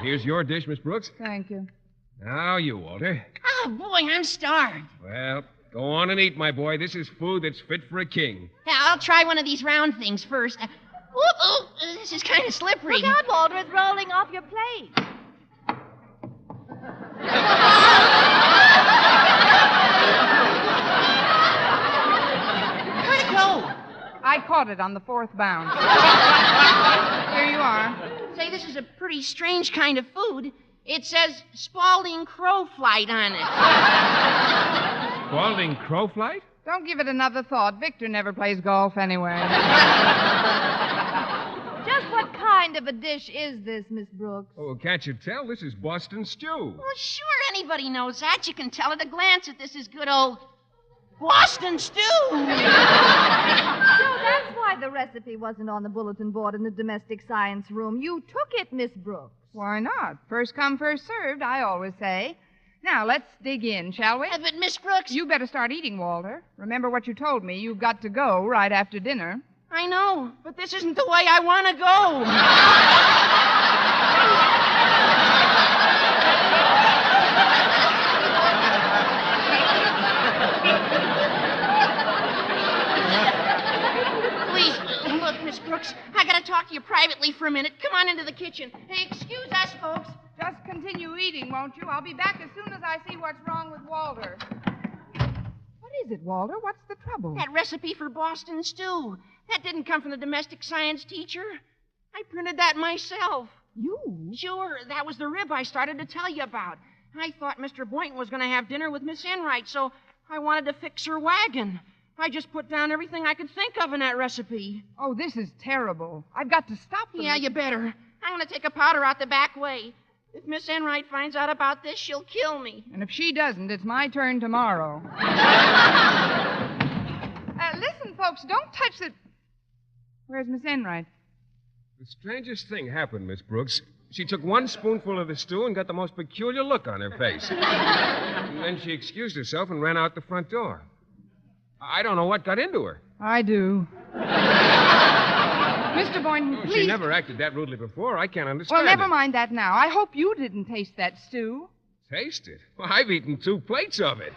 Here's your dish, Miss Brooks. Thank you. Now you, Walter. Oh, boy, I'm starved. Well, go on and eat, my boy. This is food that's fit for a king. Yeah, I'll try one of these round things first. This is kind of slippery. Look out, Walter, it's rolling off your plate. Where'd it go? I caught it on the fourth bound. Here you are. Say, this is a pretty strange kind of food. It says Spalding Crow Flight on it. Spalding Crow Flight? Don't give it another thought. Victor never plays golf anyway. Just what kind of a dish is this, Miss Brooks? Oh, can't you tell? This is Boston stew. Well, sure, anybody knows that. You can tell at a glance that this is good old Boston stew. So that's why the recipe wasn't on the bulletin board in the domestic science room. You took it, Miss Brooks. Why not? First come, first served, I always say. Now, let's dig in, shall we? But, Miss Brooks... You better start eating, Walter. Remember what you told me. You've got to go right after dinner. I know, but this isn't the way I want to go. Please, look, Miss Brooks, I got to talk to you privately for a minute. Come on into the kitchen. Hey, excuse us, folks. Just continue eating, won't you? I'll be back as soon as I see what's wrong with Walter. What is it, Walter? What's the trouble? That recipe for Boston stew. That didn't come from the domestic science teacher. I printed that myself. You? Sure. That was the rib I started to tell you about. I thought Mr. Boynton was going to have dinner with Miss Enright, so I wanted to fix her wagon. I just put down everything I could think of in that recipe. Oh, this is terrible. I've got to stop them. Yeah, you better. I'm going to take a powder out the back way. If Miss Enright finds out about this, she'll kill me. And if she doesn't, it's my turn tomorrow. Listen, folks, don't touch the... Where's Miss Enright? The strangest thing happened, Miss Brooks. She took one spoonful of the stew and got the most peculiar look on her face. And then she excused herself and ran out the front door. I don't know what got into her. I do. Mr. Boynton, please... She never acted that rudely before. I can't understand Well, never it. mind that now. I hope you didn't taste that stew. Taste it? Well, I've eaten 2 plates of it.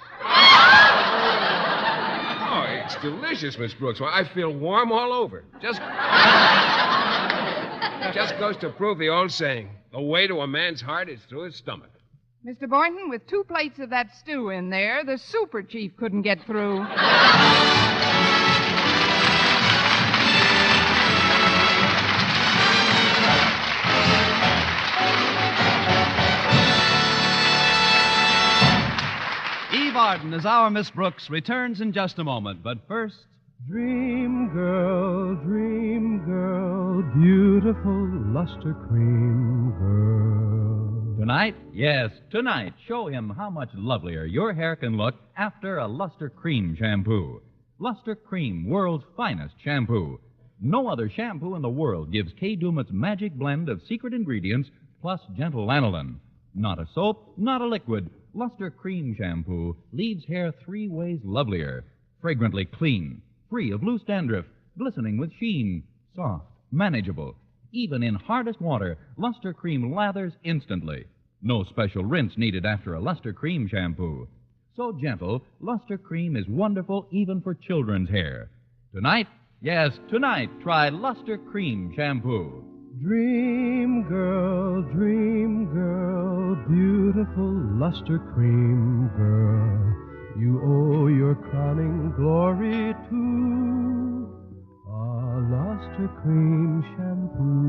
Oh, it's delicious, Miss Brooks. Well, I feel warm all over. Just goes to prove the old saying, the way to a man's heart is through his stomach. Mr. Boynton, with 2 plates of that stew in there, the super chief couldn't get through. Eve Arden as our Miss Brooks returns in just a moment, but first... Dream girl, beautiful luster cream girl. Tonight? Yes, tonight. Show him how much lovelier your hair can look after a Luster Cream shampoo. Luster Cream, world's finest shampoo. No other shampoo in the world gives K-Doom its magic blend of secret ingredients plus gentle lanolin. Not a soap, not a liquid. Luster Cream Shampoo leaves hair 3 ways lovelier. Fragrantly clean, free of loose dandruff, glistening with sheen, soft, manageable. Even in hardest water, Luster Cream lathers instantly. No special rinse needed after a Luster Cream Shampoo. So gentle, Luster Cream is wonderful even for children's hair. Tonight, yes, tonight, try Luster Cream Shampoo. Dream girl, beautiful luster cream girl, you owe your crowning glory to a luster cream shampoo.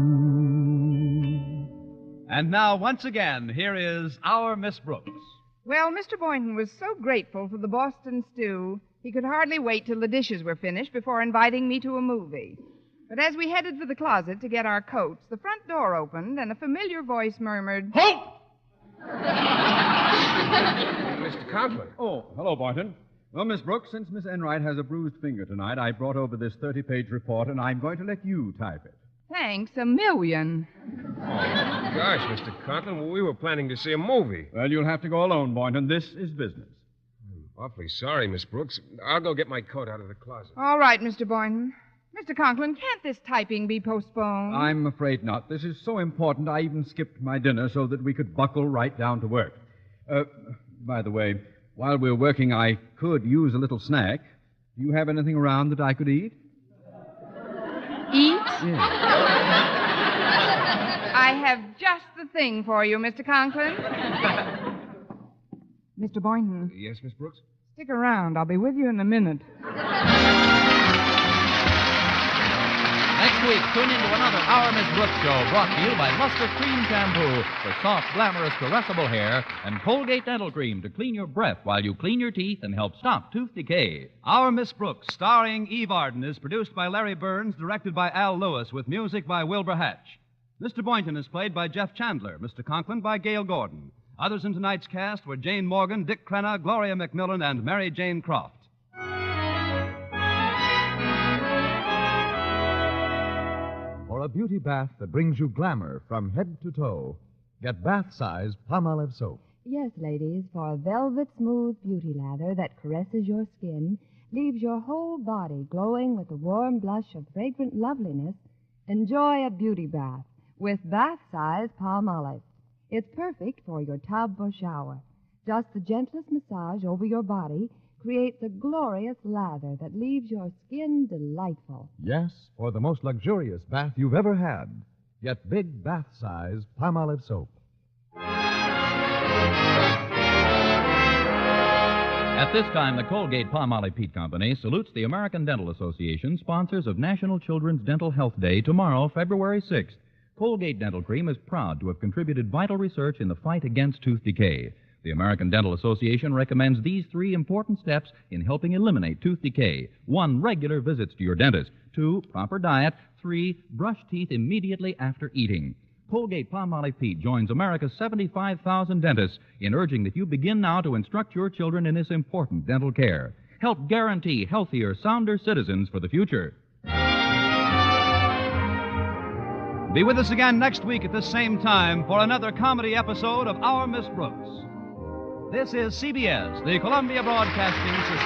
And now, once again, here is our Miss Brooks. Well, Mr. Boynton was so grateful for the Boston stew, he could hardly wait till the dishes were finished before inviting me to a movie. But as we headed for the closet to get our coats, the front door opened and a familiar voice murmured, "Halt!" Mr. Conklin. Oh, hello, Boynton. Well, Miss Brooks, since Miss Enright has a bruised finger tonight, I brought over this 30-page report, and I'm going to let you type it. Thanks a million. Oh, gosh, Mr. Conklin, well, we were planning to see a movie. Well, you'll have to go alone, Boynton. This is business. Awfully sorry, Miss Brooks. I'll go get my coat out of the closet. All right, Mr. Boynton. Mr. Conklin, can't this typing be postponed? I'm afraid not. This is so important, I even skipped my dinner so that we could buckle right down to work. By the way, while we're working, I could use a little snack. Do you have anything around that I could eat? Eat? Yes. I have just the thing for you, Mr. Conklin. Mr. Boynton. Yes, Miss Brooks? Stick around. I'll be with you in a minute. Next week, tune into another Our Miss Brooks show brought to you by Luster Cream Shampoo for soft, glamorous, caressable hair and Colgate Dental Cream to clean your breath while you clean your teeth and help stop tooth decay. Our Miss Brooks, starring Eve Arden, is produced by Larry Burns, directed by Al Lewis, with music by Wilbur Hatch. Mr. Boynton is played by Jeff Chandler, Mr. Conklin by Gail Gordon. Others in tonight's cast were Jane Morgan, Dick Crenna, Gloria McMillan, and Mary Jane Croft. For a beauty bath that brings you glamour from head to toe, get bath-size Palmolive soap. Yes, ladies, for a velvet smooth beauty lather that caresses your skin, leaves your whole body glowing with the warm blush of fragrant loveliness, enjoy a beauty bath with bath-size Palmolive. It's perfect for your tub or shower. Just the gentlest massage over your body creates a glorious lather that leaves your skin delightful. Yes, for the most luxurious bath you've ever had, get big bath-size Palmolive soap. At this time, the Colgate Palmolive Peat Company salutes the American Dental Association, sponsors of National Children's Dental Health Day tomorrow, February 6th. Colgate Dental Cream is proud to have contributed vital research in the fight against tooth decay. The American Dental Association recommends these 3 important steps in helping eliminate tooth decay. 1, regular visits to your dentist. 2, proper diet. 3, brush teeth immediately after eating. Colgate Palmolive Peat joins America's 75,000 dentists in urging that you begin now to instruct your children in this important dental care. Help guarantee healthier, sounder citizens for the future. Be with us again next week at this same time for another comedy episode of Our Miss Brooks. This is CBS, the Columbia Broadcasting System.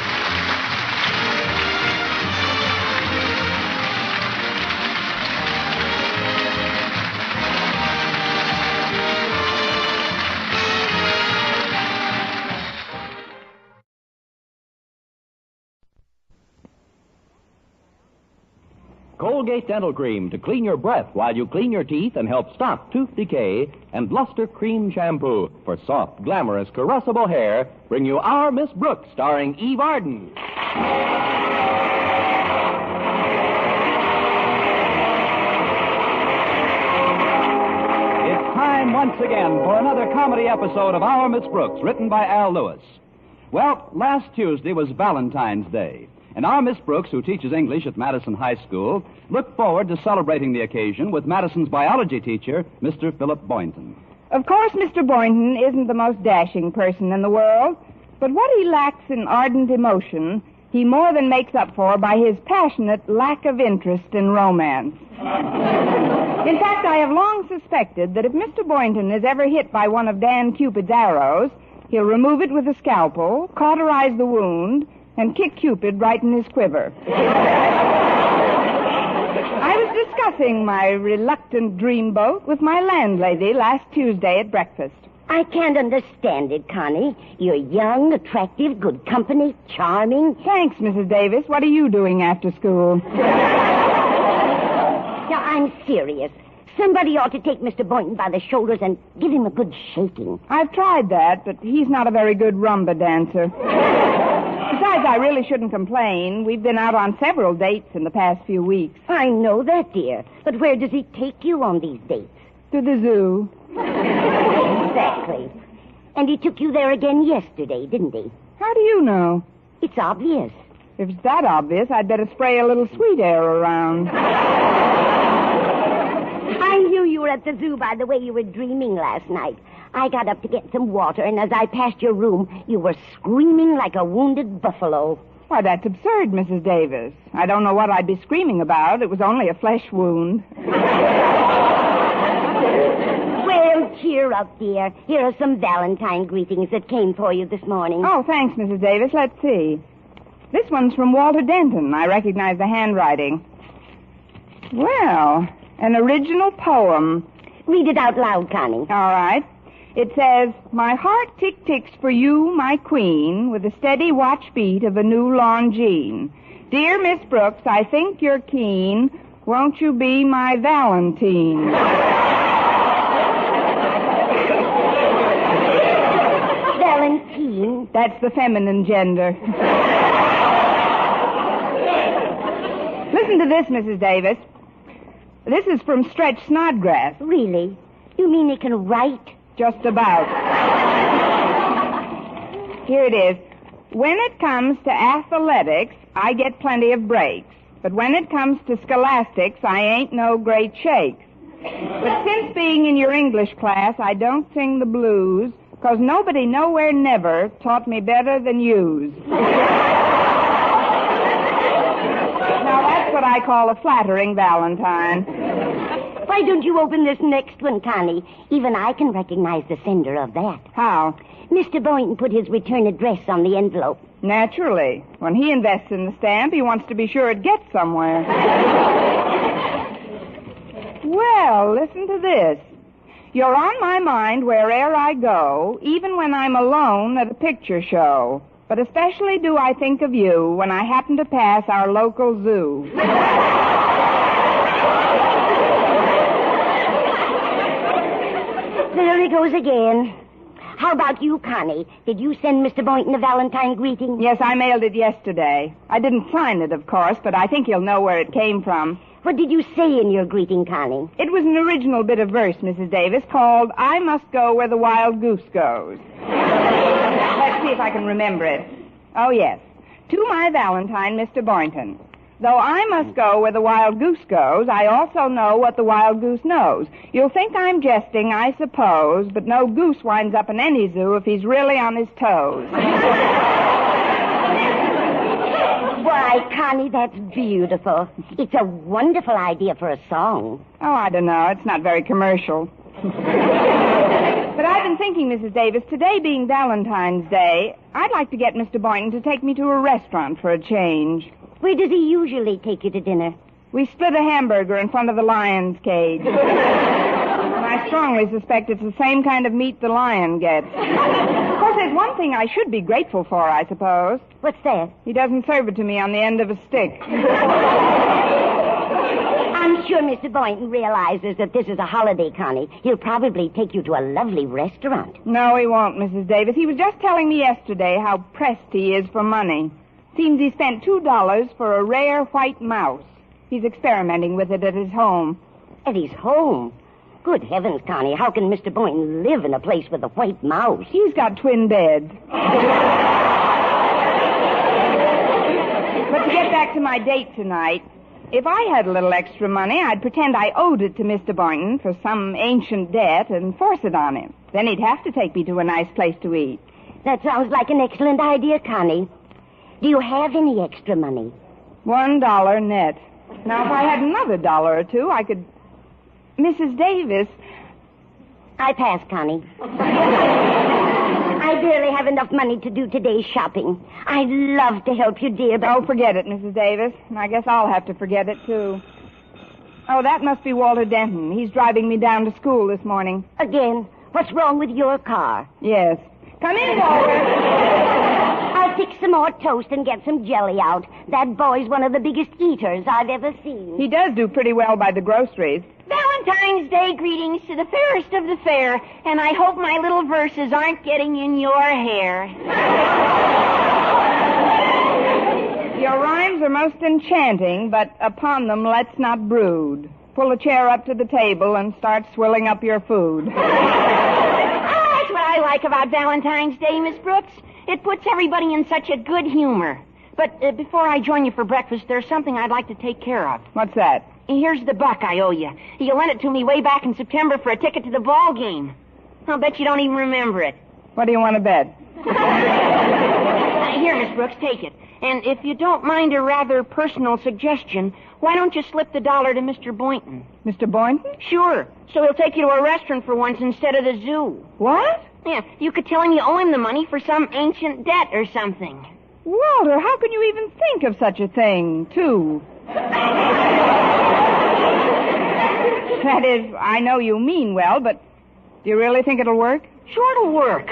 Colgate Dental Cream to clean your breath while you clean your teeth and help stop tooth decay, and Luster Cream Shampoo for soft, glamorous, caressable hair bring you Our Miss Brooks, starring Eve Arden. It's time once again for another comedy episode of Our Miss Brooks, written by Al Lewis. Well, last Tuesday was Valentine's Day. And our Miss Brooks, who teaches English at Madison High School, looked forward to celebrating the occasion with Madison's biology teacher, Mr. Philip Boynton. Of course, Mr. Boynton isn't the most dashing person in the world, but what he lacks in ardent emotion, he more than makes up for by his passionate lack of interest in romance. In fact, I have long suspected that if Mr. Boynton is ever hit by one of Dan Cupid's arrows, he'll remove it with a scalpel, cauterize the wound, and kick Cupid right in his quiver. I was discussing my reluctant dreamboat with my landlady last Tuesday at breakfast. I can't understand it, Connie. You're young, attractive, good company, charming. Thanks, Mrs. Davis. What are you doing after school? Now, I'm serious. Somebody ought to take Mr. Boynton by the shoulders and give him a good shaking. I've tried that, but he's not a very good rumba dancer. Besides, I really shouldn't complain. We've been out on several dates in the past few weeks. I know that, dear. But where does he take you on these dates? To the zoo. Exactly. And he took you there again yesterday, didn't he? How do you know? It's obvious. If it's that obvious, I'd better spray a little sweet air around. I knew you were at the zoo by the way you were dreaming last night. I got up to get some water, and as I passed your room, you were screaming like a wounded buffalo. Why, that's absurd, Mrs. Davis. I don't know what I'd be screaming about. It was only a flesh wound. Well, cheer up, dear. Here are some Valentine greetings that came for you this morning. Oh, thanks, Mrs. Davis. Let's see. This one's from Walter Denton. I recognize the handwriting. Well, an original poem. Read it out loud, Connie. All right. It says, my heart tick-ticks for you, my queen, with the steady watch beat of a new Longines. Dear Miss Brooks, I think you're keen. Won't you be my Valentine? Valentine? That's the feminine gender. Listen to this, Mrs. Davis. This is from Stretch Snodgrass. Really? You mean he can write? Just about. Here it is. When it comes to athletics, I get plenty of breaks. But when it comes to scholastics, I ain't no great shakes. But since being in your English class, I don't sing the blues, 'cause nobody nowhere never taught me better than yous. Now, that's what I call a flattering Valentine. Why don't you open this next one, Connie? Even I can recognize the sender of that. How? Mr. Boynton put his return address on the envelope. Naturally. When he invests in the stamp, he wants to be sure it gets somewhere. Well, listen to this. You're on my mind where'er I go, even when I'm alone at a picture show. But especially do I think of you when I happen to pass our local zoo. There he goes again. How about you, Connie? Did you send Mr. Boynton a Valentine greeting? Yes, I mailed it yesterday. I didn't sign it, of course, but I think he'll know where it came from. What did you say in your greeting, Connie? It was an original bit of verse, Mrs. Davis, called I Must Go Where the Wild Goose Goes. Let's see if I can remember it. Oh, yes. To my Valentine, Mr. Boynton. Though I must go where the wild goose goes, I also know what the wild goose knows. You'll think I'm jesting, I suppose, but no goose winds up in any zoo if he's really on his toes. Why, Connie, that's beautiful. It's a wonderful idea for a song. Oh, I don't know. It's not very commercial. But I've been thinking, Mrs. Davis, today being Valentine's Day, I'd like to get Mr. Boynton to take me to a restaurant for a change. Where does he usually take you to dinner? We split a hamburger in front of the lion's cage. And I strongly suspect it's the same kind of meat the lion gets. Of course, there's one thing I should be grateful for, I suppose. What's that? He doesn't serve it to me on the end of a stick. I'm sure Mr. Boynton realizes that this is a holiday, Connie. He'll probably take you to a lovely restaurant. No, he won't, Mrs. Davis. He was just telling me yesterday how pressed he is for money. Seems he spent $2 for a rare white mouse. He's experimenting with it at his home. At his home? Good heavens, Connie, how can Mr. Boynton live in a place with a white mouse? He's got twin beds. But to get back to my date tonight, if I had a little extra money, I'd pretend I owed it to Mr. Boynton for some ancient debt and force it on him. Then he'd have to take me to a nice place to eat. That sounds like an excellent idea, Connie. Do you have any extra money? $1 net. Now, if I had another dollar or two, I could... Mrs. Davis... I pass, Connie. I barely have enough money to do today's shopping. I'd love to help you, dear, but... Oh, forget it, Mrs. Davis. And I guess I'll have to forget it, too. Oh, that must be Walter Denton. He's driving me down to school this morning. Again? What's wrong with your car? Yes. Come in, Walter. I'll fix some more toast and get some jelly out. That boy's one of the biggest eaters I've ever seen. He does do pretty well by the groceries. Valentine's Day greetings to the fairest of the fair, and I hope my little verses aren't getting in your hair. Your rhymes are most enchanting, but upon them let's not brood. Pull a chair up to the table and start swilling up your food. That's what I like about Valentine's Day, Miss Brooks. It puts everybody in such a good humor. But before I join you for breakfast, there's something I'd like to take care of. What's that? Here's the $1 I owe you. You lent it to me way back in September for a ticket to the ball game. I'll bet you don't even remember it. What do you want to bet? Here, Miss Brooks, take it. And if you don't mind a rather personal suggestion, why don't you slip the $1 to Mr. Boynton? Mr. Boynton? Sure. So he'll take you to a restaurant for once instead of the zoo. What? Yeah, you could tell him you owe him the money for some ancient debt or something. Walter, how can you even think of such a thing, too? That is, I know you mean well, but do you really think it'll work? Sure it'll work.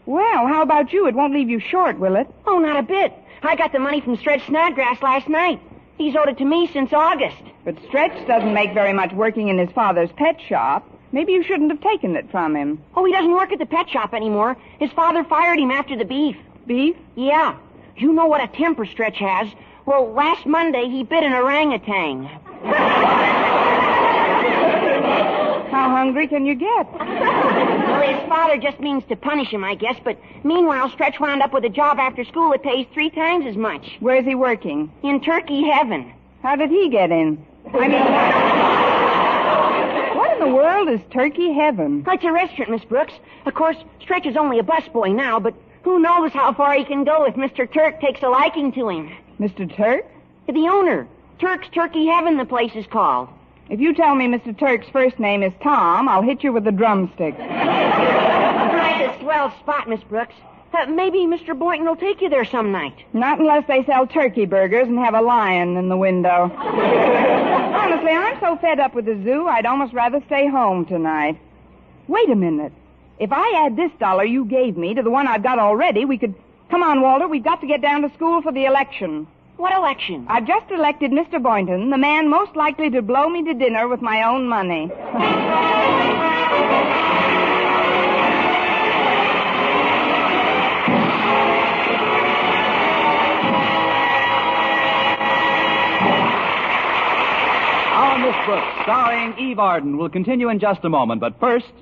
Well, how about you? It won't leave you short, will it? Oh, not a bit. I got the money from Stretch Snodgrass last night. He's owed it to me since August. But Stretch doesn't make very much working in his father's pet shop. Maybe you shouldn't have taken it from him. Oh, he doesn't work at the pet shop anymore. His father fired him after the beef. Beef? Yeah. You know what a temper Stretch has. Well, last Monday he bit an orangutan. How hungry can you get? Well, his father just means to punish him, I guess, but meanwhile, Stretch wound up with a job after school that pays 3 times as much. Where's he working? In Turkey Heaven. How did he get in? I mean, what in the world is Turkey Heaven? It's a restaurant, Miss Brooks. Of course, Stretch is only a busboy now, but who knows how far he can go if Mr. Turk takes a liking to him. Mr. Turk? The owner. Turk's Turkey Heaven, the place is called. If you tell me Mr. Turk's first name is Tom, I'll hit you with a drumstick. That's a swell spot, Miss Brooks. Maybe Mr. Boynton will take you there some night. Not unless they sell turkey burgers and have a lion in the window. Honestly, I'm so fed up with the zoo, I'd almost rather stay home tonight. Wait a minute. If I add this $1 you gave me to the one I've got already, we could... Come on, Walter, we've got to get down to school for the election. What election? I've just elected Mr. Boynton, the man most likely to blow me to dinner with my own money. Our Miss Brooks, starring Eve Arden, will continue in just a moment. But first,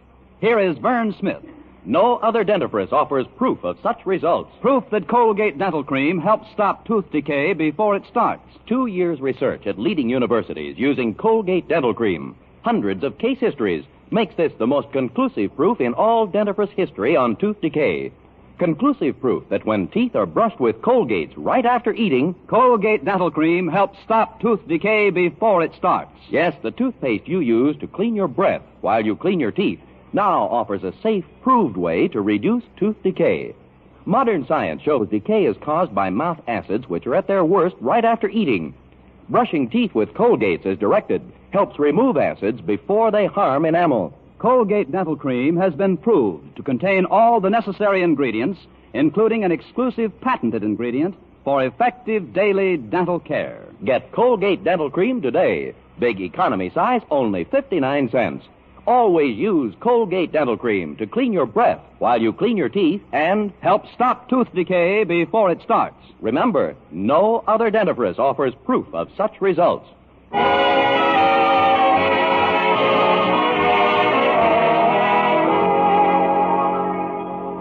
here is Vern Smith. No other dentifrice offers proof of such results. Proof that Colgate Dental Cream helps stop tooth decay before it starts. 2 years research at leading universities using Colgate Dental Cream. Hundreds of case histories makes this the most conclusive proof in all dentifrice history on tooth decay. Conclusive proof that when teeth are brushed with Colgates right after eating, Colgate Dental Cream helps stop tooth decay before it starts. Yes, the toothpaste you use to clean your breath while you clean your teeth now offers a safe, proved way to reduce tooth decay. Modern science shows decay is caused by mouth acids, which are at their worst right after eating. Brushing teeth with Colgates as directed helps remove acids before they harm enamel. Colgate Dental Cream has been proved to contain all the necessary ingredients, including an exclusive patented ingredient for effective daily dental care. Get Colgate Dental Cream today. Big economy size, only 59 cents. Always use Colgate Dental Cream to clean your breath while you clean your teeth and help stop tooth decay before it starts. Remember, no other dentifrice offers proof of such results.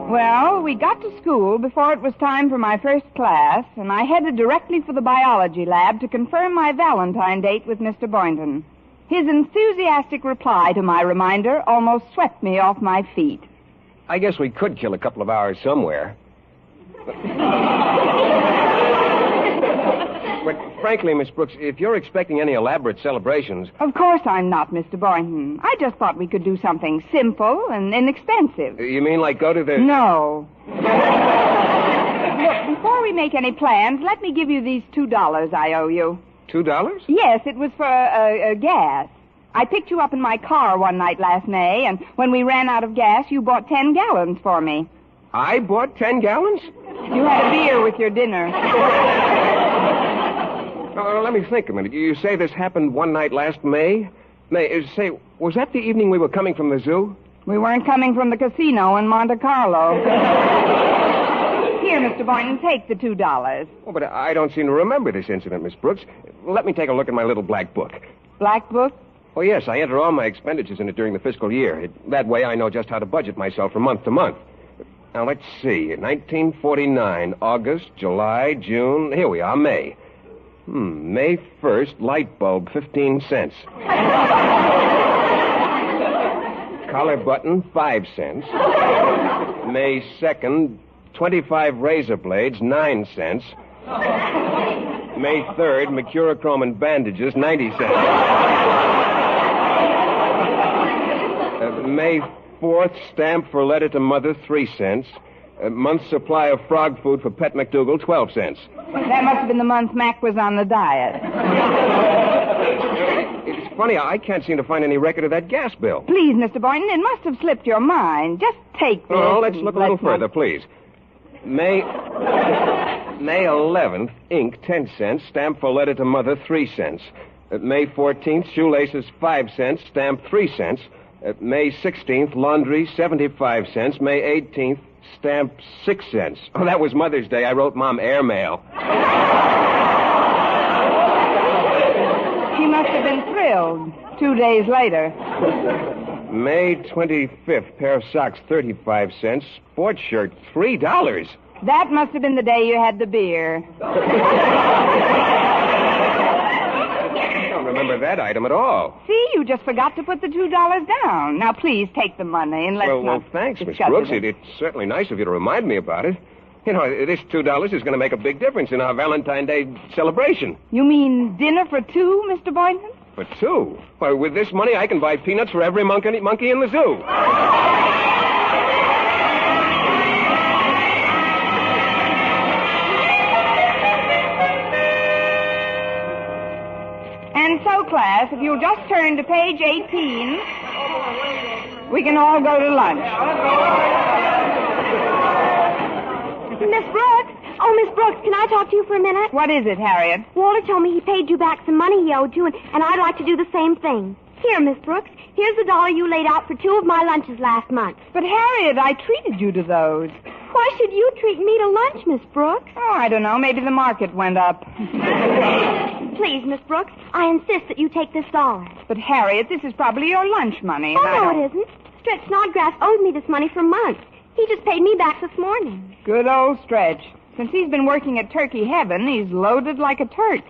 Well, we got to school before it was time for my first class, and I headed directly for the biology lab to confirm my Valentine date with Mr. Boynton. His enthusiastic reply to my reminder almost swept me off my feet. I guess we could kill a couple of hours somewhere. frankly, Miss Brooks, if you're expecting any elaborate celebrations... Of course I'm not, Mr. Boynton. I just thought we could do something simple and inexpensive. You mean like go to the... No. Look, before we make any plans, let me give you these $2 I owe you. $2? Yes, it was for gas. I picked you up in my car one night last May, and when we ran out of gas, you bought 10 gallons for me. I bought 10 gallons? You had a beer with your dinner. Let me think a minute. You say this happened one night last May? Say, was that the evening we were coming from the zoo? We weren't coming from the casino in Monte Carlo. Here, Mr. Boynton, take the $2. Oh, but I don't seem to remember this incident, Miss Brooks. Let me take a look at my little black book. Black book? Oh, yes, I enter all my expenditures in it during the fiscal year. That way I know just how to budget myself from month to month. Now, let's see. 1949, August, July, June. Here we are, May. May 1st, light bulb, 15 cents. Collar button, 5 cents. May 2nd, 25 razor blades, 9 cents. May 3rd, mercurochrome and bandages, 90 cents. May 4th, stamp for letter to mother, 3 cents. A month's supply of frog food for Pet McDougal, 12 cents. That must have been the month Mac was on the diet. It's funny, I can't seem to find any record of that gas bill. Please, Mr. Boynton, it must have slipped your mind. Just take this. Oh, let's look a little further, please. May 11th, ink, 10 cents. Stamp for letter to mother, 3 cents. May 14th, shoelaces, 5 cents. Stamp, 3 cents. May 16th, laundry, 75 cents. May 18th, stamp, 6 cents. Oh, that was Mother's Day. I wrote Mom airmail. She must have been thrilled. 2 days later. May 25th, pair of socks, 35 cents. Sports shirt, $3. That must have been the day you had the beer. I don't remember that item at all. See, you just forgot to put the $2 down. Now, please take the money and let's Well, thanks, Miss Brooks. It's certainly nice of you to remind me about it. You know, this $2 is going to make a big difference in our Valentine's Day celebration. You mean dinner for two, Mr. Boynton? For two? Why, with this money, I can buy peanuts for every monkey in the zoo. And so, class, if you'll just turn to page 18, we can all go to lunch. Miss Brooks? Oh, Miss Brooks, can I talk to you for a minute? What is it, Harriet? Walter told me he paid you back some money he owed you, and I'd like to do the same thing. Here, Miss Brooks, here's the $1 you laid out for 2 of my lunches last month. But, Harriet, I treated you to those. Why should you treat me to lunch, Miss Brooks? Oh, I don't know. Maybe the market went up. Please, Miss Brooks, I insist that you take this $1. But, Harriet, this is probably your lunch money. Oh, no, it isn't. Stretch Snodgrass owed me this money for months. He just paid me back this morning. Good old Stretch. Since he's been working at Turkey Heaven, he's loaded like a Turk.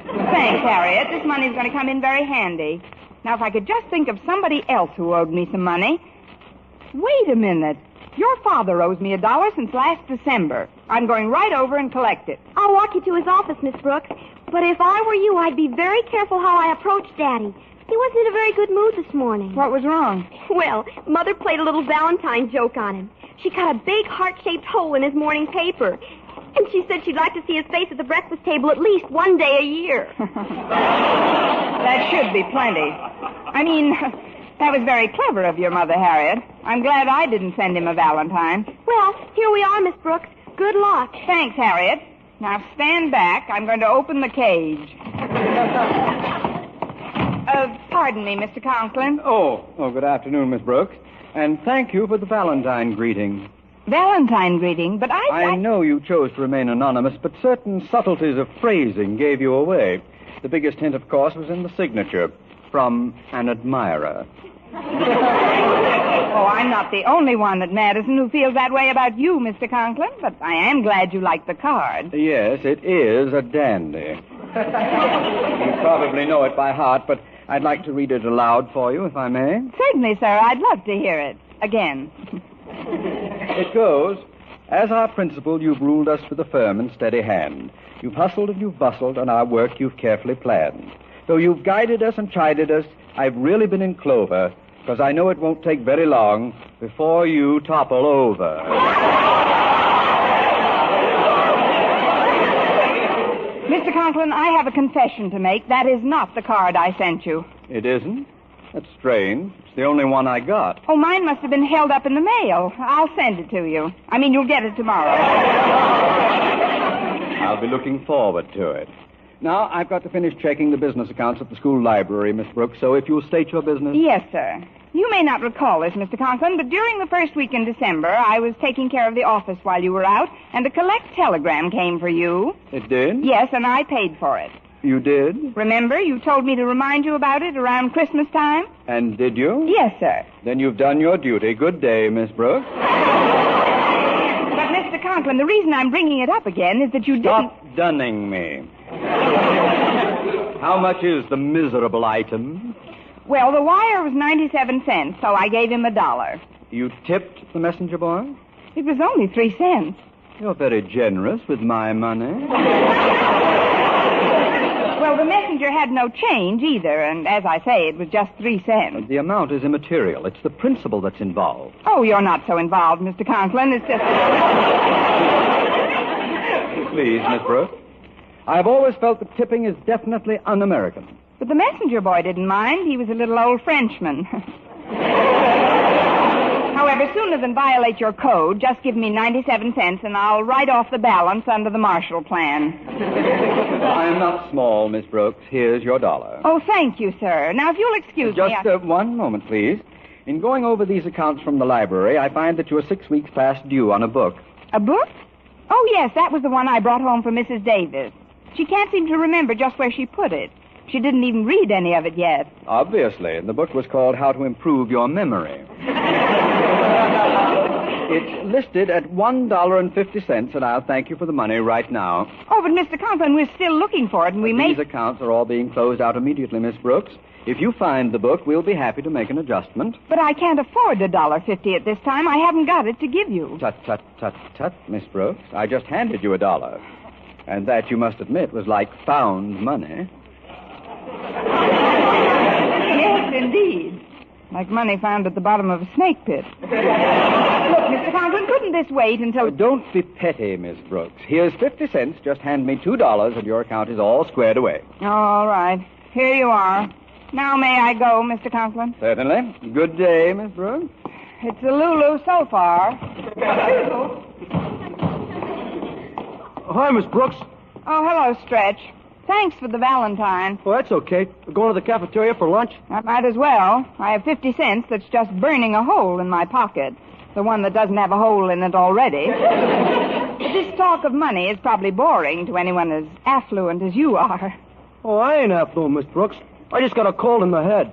Thanks, Harriet. This money's going to come in very handy. Now, if I could just think of somebody else who owed me some money. Wait a minute. Your father owes me $1 since last December. I'm going right over and collect it. I'll walk you to his office, Miss Brooks. But if I were you, I'd be very careful how I approach Daddy. He wasn't in a very good mood this morning. What was wrong? Well, Mother played a little Valentine joke on him. She cut a big heart-shaped hole in his morning paper. And she said she'd like to see his face at the breakfast table at least one day a year. That should be plenty. I mean, that was very clever of your mother, Harriet. I'm glad I didn't send him a Valentine. Well, here we are, Miss Brooks. Good luck. Thanks, Harriet. Now stand back. I'm going to open the cage. Pardon me, Mr. Conklin. Oh, good afternoon, Miss Brooks. And thank you for the Valentine greeting. Valentine greeting, but I know you chose to remain anonymous, but certain subtleties of phrasing gave you away. The biggest hint, of course, was in the signature. From an admirer. Oh, I'm not the only one at Madison who feels that way about you, Mr. Conklin, but I am glad you like the card. Yes, it is a dandy. You probably know it by heart, but I'd like to read it aloud for you, if I may. Certainly, sir. I'd love to hear it. Again. It goes, As our principal, you've ruled us with a firm and steady hand. You've hustled and you've bustled, and our work you've carefully planned. Though you've guided us and chided us, I've really been in clover, because I know it won't take very long before you topple over. Mr. Conklin, I have a confession to make. That is not the card I sent you. It isn't? That's strange. It's the only one I got. Oh, mine must have been held up in the mail. I'll send it to you. I mean, you'll get it tomorrow. I'll be looking forward to it. Now, I've got to finish checking the business accounts at the school library, Miss Brooks, so if you'll state your business. Yes, sir. You may not recall this, Mr. Conklin, but during the first week in December, I was taking care of the office while you were out, and a collect telegram came for you. It did? Yes, and I paid for it. You did? Remember, you told me to remind you about it around Christmas time? And did you? Yes, sir. Then you've done your duty. Good day, Miss Brooks. But, Mr. Conklin, the reason I'm bringing it up again is that you didn't... Stop dunning me. How much is the miserable item? Well, the wire was 97 cents, so I gave him $1. You tipped the messenger boy? It was only 3 cents. You're very generous with my money. Well, the messenger had no change either, and as I say, it was just 3 cents. The amount is immaterial. It's the principle that's involved. Oh, you're not so involved, Mr. Conklin. It's just... Please, Miss Brooks. I've always felt that tipping is definitely un-American. But the messenger boy didn't mind. He was a little old Frenchman. However, sooner than violate your code, just give me 97 cents and I'll write off the balance under the Marshall Plan. I am not small, Miss Brooks. Here's your $1. Oh, thank you, sir. Now, if you'll excuse me... Just one moment, please. In going over these accounts from the library, I find that you're 6 weeks past due on a book. A book? Oh, yes, that was the one I brought home for Mrs. Davis. She can't seem to remember just where she put it. She didn't even read any of it yet. Obviously. The book was called How to Improve Your Memory. It's listed at $1.50, and I'll thank you for the money right now. Oh, but Mr. Conklin, we're still looking for it, and These accounts are all being closed out immediately, Miss Brooks. If you find the book, we'll be happy to make an adjustment. But I can't afford $1.50 at this time. I haven't got it to give you. Tut, Miss Brooks. I just handed you $1. And that, you must admit, was like found money. Yes, indeed. Like money found at the bottom of a snake pit. Look, Mr. Conklin, couldn't this wait until... Don't be petty, Miss Brooks. Here's 50 cents. Just hand me $2, and your account is all squared away. All right. Here you are. Now may I go, Mr. Conklin? Certainly. Good day, Miss Brooks. It's a Lulu so far. Hi, Miss Brooks. Oh, hello, Stretch. Thanks for the Valentine. Oh, that's okay. We're going to the cafeteria for lunch? I might as well. I have 50 cents that's just burning a hole in my pocket. The one that doesn't have a hole in it already. But this talk of money is probably boring to anyone as affluent as you are. Oh, I ain't affluent, Miss Brooks. I just got a cold in the head.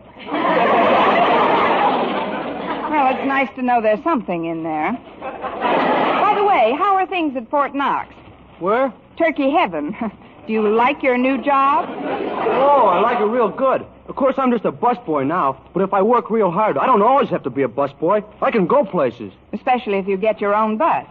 Well, it's nice to know there's something in there. By the way, how are things at Fort Knox? Where? Turkey heaven. Do you like your new job? Oh, I like it real good. Of course, I'm just a busboy now, but if I work real hard, I don't always have to be a busboy. I can go places. Especially if you get your own bus.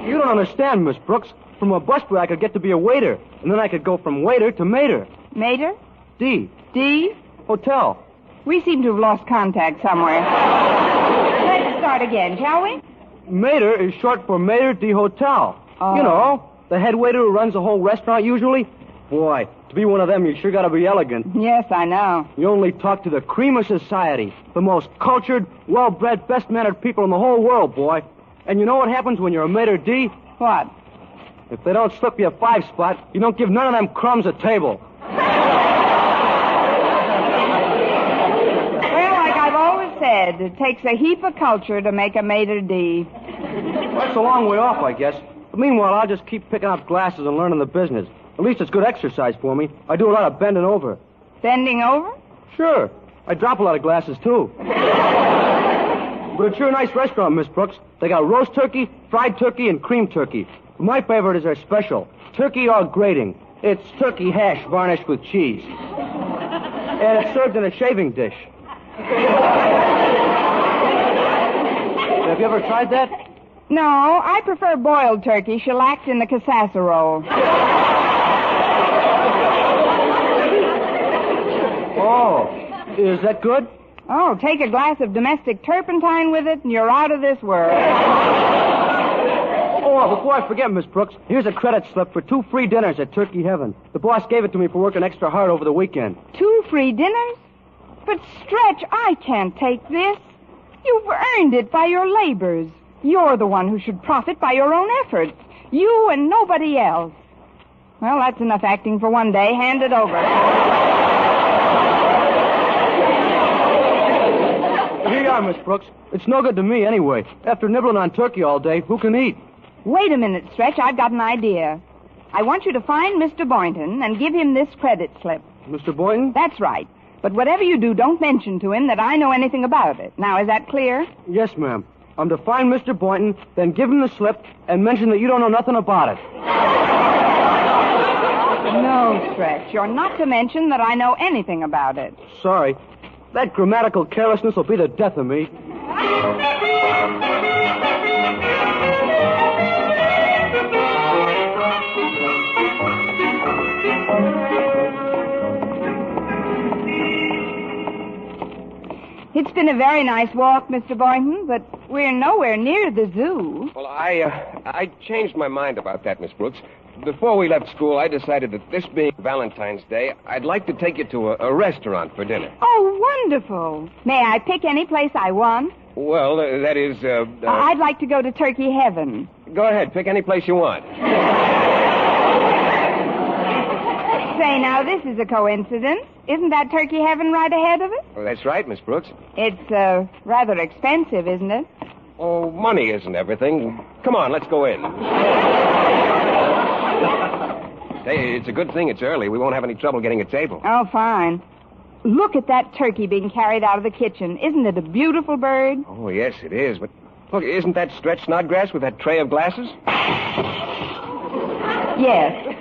You don't understand, Miss Brooks. From a busboy, I could get to be a waiter, and then I could go from waiter to mater. Mater? D. D? Hotel. We seem to have lost contact somewhere. Let's start again, shall we? Mater is short for Mater D. Hotel. Oh. You know, the head waiter who runs the whole restaurant usually. Boy, to be one of them, you sure got to be elegant. Yes, I know. You only talk to the cream of society, the most cultured, well-bred, best-mannered people in the whole world, boy. And you know what happens when you're a Mater D? What? If they don't slip you a 5-spot, you don't give none of them crumbs a table. Well, like I've always said, it takes a heap of culture to make a Mater D. That's a long way off, I guess. But meanwhile, I'll just keep picking up glasses and learning the business. At least it's good exercise for me. I do a lot of bending over. Bending over? Sure. I drop a lot of glasses, too. But it's sure a nice restaurant, Miss Brooks. They got roast turkey, fried turkey, and cream turkey. My favorite is their special, turkey au grating. It's turkey hash varnished with cheese. And it's served in a shaving dish. Have you ever tried that? No, I prefer boiled turkey shellacked in the casserole. Oh, is that good? Oh, take a glass of domestic turpentine with it, and you're out of this world. Oh, before I forget, Miss Brooks, here's a credit slip for 2 free dinners at Turkey Heaven. The boss gave it to me for working extra hard over the weekend. 2 free dinners? But, Stretch, I can't take this. You've earned it by your labors. You're the one who should profit by your own efforts. You and nobody else. Well, that's enough acting for one day. Hand it over. Here you are, Miss Brooks. It's no good to me anyway. After nibbling on turkey all day, who can eat? Wait a minute, Stretch. I've got an idea. I want you to find Mr. Boynton and give him this credit slip. Mr. Boynton? That's right. But whatever you do, don't mention to him that I know anything about it. Now, is that clear? Yes, ma'am. I'm to find Mr. Boynton, then give him the slip, and mention that you don't know nothing about it. No, Stretch. You're not to mention that I know anything about it. Sorry. That grammatical carelessness will be the death of me. It's been a very nice walk, Mr. Boynton, but we're nowhere near the zoo. Well, I changed my mind about that, Miss Brooks. Before we left school, I decided that this being Valentine's Day, I'd like to take you to a restaurant for dinner. Oh, wonderful. May I pick any place I want? Well, that is, I'd like to go to Turkey Heaven. Go ahead, pick any place you want. Say, now, this is a coincidence. Isn't that Turkey Heaven right ahead of it? Well, that's right, Miss Brooks. It's, rather expensive, isn't it? Oh, money isn't everything. Come on, let's go in. Hey, it's a good thing it's early. We won't have any trouble getting a table. Oh, fine. Look at that turkey being carried out of the kitchen. Isn't it a beautiful bird? Oh, yes, it is. But, look, isn't that Stretch Snodgrass with that tray of glasses? Yes.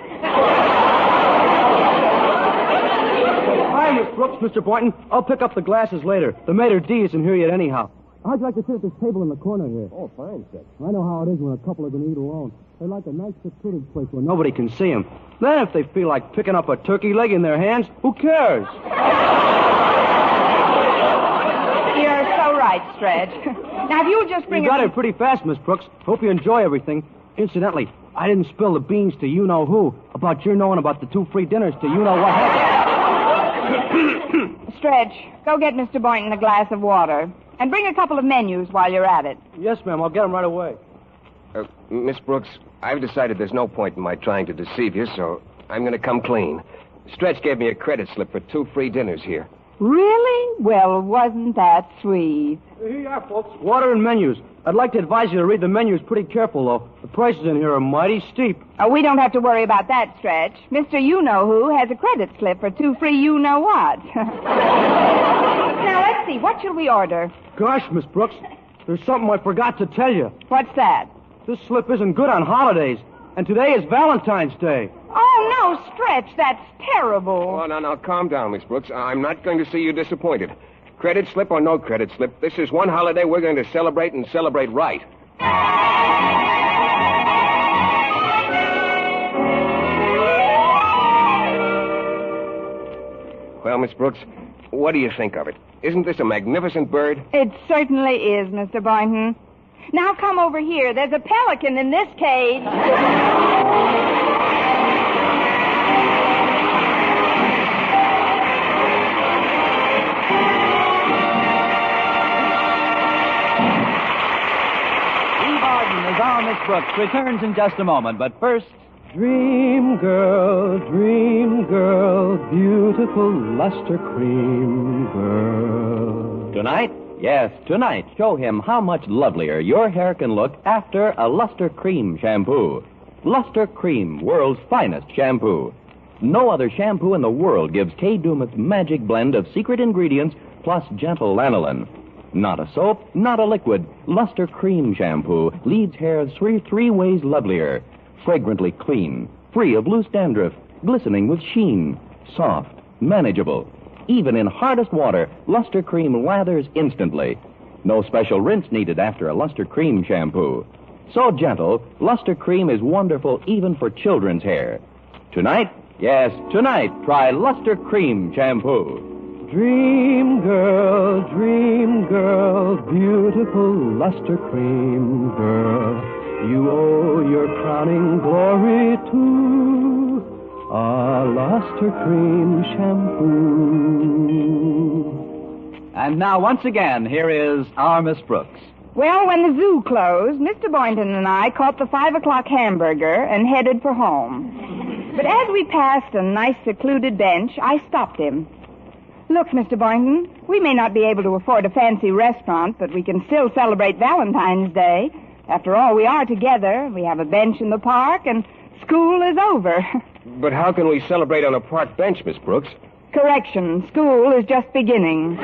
Hi, Miss Brooks, Mr. Boynton. I'll pick up the glasses later. The maitre d' isn't here yet anyhow. How'd you like to sit at this table in the corner here? Oh, fine, Stretch. I know how it is when a couple are going to eat alone. They like a nice secluded place where nobody can see them. Then if they feel like picking up a turkey leg in their hands, who cares? You're so right, Stretch. Now, if you'll just bring You got it pretty fast, Miss Brooks. Hope you enjoy everything. Incidentally, I didn't spill the beans to you-know-who about your knowing about the 2 free dinners to you-know-what happened. Stretch, go get Mr. Boynton a glass of water. And bring a couple of menus while you're at it. Yes, ma'am. I'll get them right away. Miss Brooks, I've decided there's no point in my trying to deceive you, so I'm going to come clean. Stretch gave me a credit slip for 2 free dinners here. Really? Well, wasn't that sweet? Here you are, folks. Water and menus. I'd like to advise you to read the menus pretty careful, though. The prices in here are mighty steep. Oh, we don't have to worry about that, Stretch. Mr. You-Know-Who has a credit slip for 2 free you-know-what. Now, let's see. What shall we order? Gosh, Miss Brooks, there's something I forgot to tell you. What's that? This slip isn't good on holidays, and today is Valentine's Day. Oh, no, Stretch, that's terrible. Oh, now, calm down, Miss Brooks. I'm not going to see you disappointed. Credit slip or no credit slip, this is one holiday we're going to celebrate and celebrate right. Well, Miss Brooks, what do you think of it? Isn't this a magnificent bird? It certainly is, Mr. Boynton. Now come over here. There's a pelican in this cage. Eve Arden as our Miss Brooks returns in just a moment, but first... Dream girl, beautiful luster cream girl. Tonight? Yes, tonight. Show him how much lovelier your hair can look after a Luster Cream shampoo. Luster Cream, world's finest shampoo. No other shampoo in the world gives Kay Daumit's magic blend of secret ingredients plus gentle lanolin. Not a soap, not a liquid. Luster Cream shampoo leaves hair three ways lovelier. Fragrantly clean, free of loose dandruff, glistening with sheen, soft, manageable. Even in hardest water, Luster Cream lathers instantly. No special rinse needed after a Luster Cream shampoo. So gentle, Luster Cream is wonderful even for children's hair. Tonight, yes, tonight, try Luster Cream shampoo. Dream girl, beautiful luster cream girl, you owe your crowning glory to a luster cream shampoo. And now, once again, here is our Miss Brooks. Well, when the zoo closed, Mr. Boynton and I caught the 5 o'clock hamburger and headed for home. But as we passed a nice secluded bench, I stopped him. Look, Mr. Boynton, we may not be able to afford a fancy restaurant, but we can still celebrate Valentine's Day. After all, we are together. We have a bench in the park, and school is over. But how can we celebrate on a park bench, Miss Brooks? Correction, school is just beginning.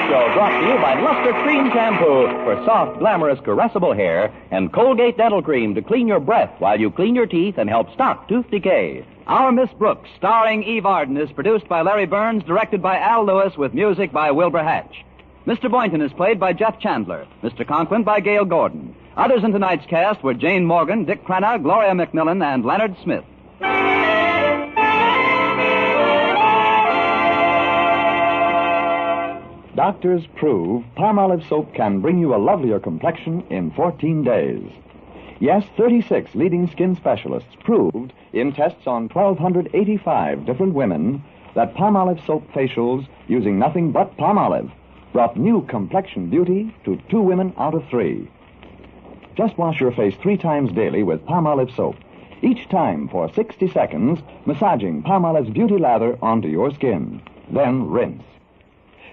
Show brought to you by Luster Cream Shampoo for soft, glamorous, caressable hair and Colgate Dental Cream to clean your breath while you clean your teeth and help stop tooth decay. Our Miss Brooks, starring Eve Arden, is produced by Larry Burns, directed by Al Lewis, with music by Wilbur Hatch. Mr. Boynton is played by Jeff Chandler, Mr. Conklin by Gail Gordon. Others in tonight's cast were Jane Morgan, Dick Crenna, Gloria McMillan, and Leonard Smith. Doctors prove Palmolive soap can bring you a lovelier complexion in 14 days. Yes, 36 leading skin specialists proved in tests on 1,285 different women that Palmolive soap facials using nothing but Palmolive brought new complexion beauty to 2 women out of 3. Just wash your face 3 times daily with Palmolive soap, each time for 60 seconds, massaging Palmolive's beauty lather onto your skin. Then rinse.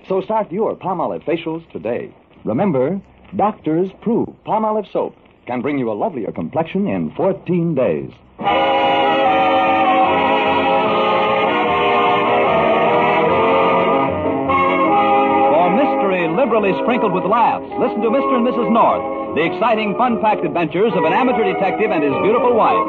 So start your Palmolive facials today. Remember, doctors prove Palmolive soap can bring you a lovelier complexion in 14 days. For mystery liberally sprinkled with laughs, listen to Mr. and Mrs. North, the exciting, fun-packed adventures of an amateur detective and his beautiful wife.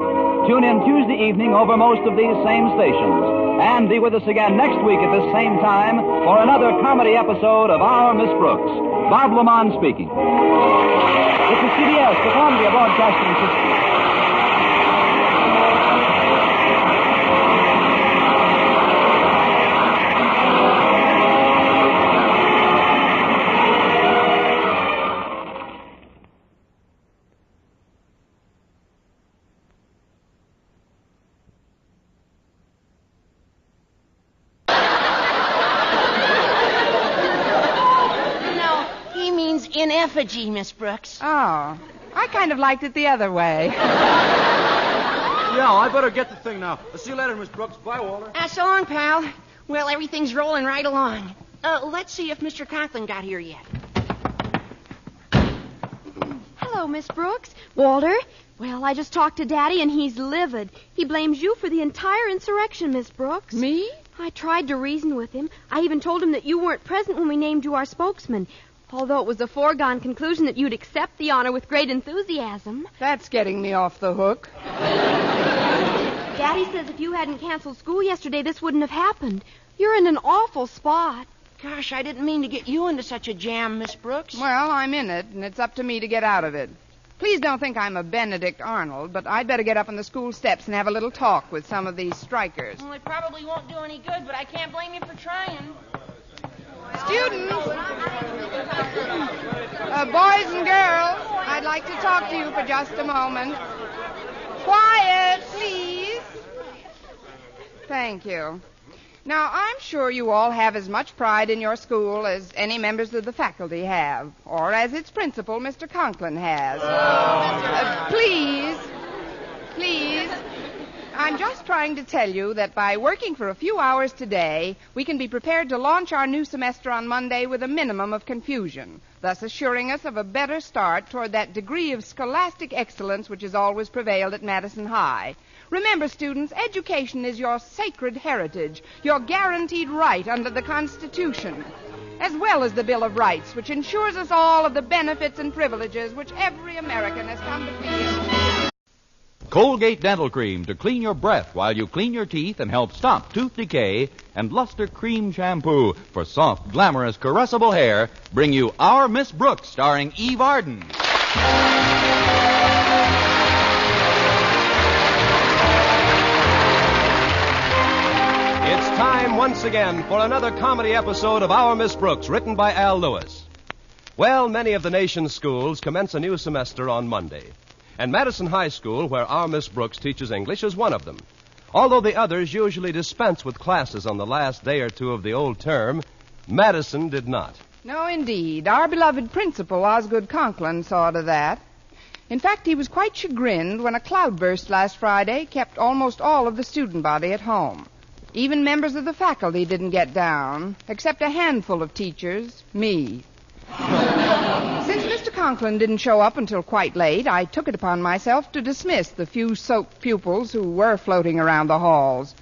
Tune in Tuesday evening over most of these same stations. And be with us again next week at this same time for another comedy episode of Our Miss Brooks. Bob Lamont speaking. This is CBS, the Columbia Broadcasting System. In effigy, Miss Brooks. Oh, I kind of liked it the other way. Yeah, I better get the thing now. I'll see you later, Miss Brooks. Bye, Walter. So long, pal. Well, everything's rolling right along. Let's see if Mr. Conklin got here yet. Hello, Miss Brooks. Walter? Well, I just talked to Daddy, and he's livid. He blames you for the entire insurrection, Miss Brooks. Me? I tried to reason with him. I even told him that you weren't present when we named you our spokesman. Although it was a foregone conclusion that you'd accept the honor with great enthusiasm. That's getting me off the hook. Daddy says if you hadn't canceled school yesterday, this wouldn't have happened. You're in an awful spot. Gosh, I didn't mean to get you into such a jam, Miss Brooks. Well, I'm in it, and it's up to me to get out of it. Please don't think I'm a Benedict Arnold, but I'd better get up on the school steps and have a little talk with some of these strikers. Well, it probably won't do any good, but I can't blame you for trying. Students, boys and girls, I'd like to talk to you for just a moment. Quiet, please. Thank you. Now, I'm sure you all have as much pride in your school as any members of the faculty have, or as its principal, Mr. Conklin, has. Please. I'm just trying to tell you that by working for a few hours today, we can be prepared to launch our new semester on Monday with a minimum of confusion, thus assuring us of a better start toward that degree of scholastic excellence which has always prevailed at Madison High. Remember, students, education is your sacred heritage, your guaranteed right under the Constitution, as well as the Bill of Rights, which ensures us all of the benefits and privileges which every American has come to feel. Colgate Dental Cream to clean your breath while you clean your teeth and help stop tooth decay, and Luster Cream Shampoo for soft, glamorous, caressable hair bring you Our Miss Brooks, starring Eve Arden. It's time once again for another comedy episode of Our Miss Brooks, written by Al Lewis. Well, many of the nation's schools commence a new semester on Monday. And Madison High School, where Our Miss Brooks teaches English, is one of them. Although the others usually dispense with classes on the last day or two of the old term, Madison did not. No, indeed. Our beloved principal, Osgood Conklin, saw to that. In fact, he was quite chagrined when a cloudburst last Friday kept almost all of the student body at home. Even members of the faculty didn't get down, except a handful of teachers, me. Since Mr. Conklin didn't show up until quite late, I took it upon myself to dismiss the few soaked pupils who were floating around the halls.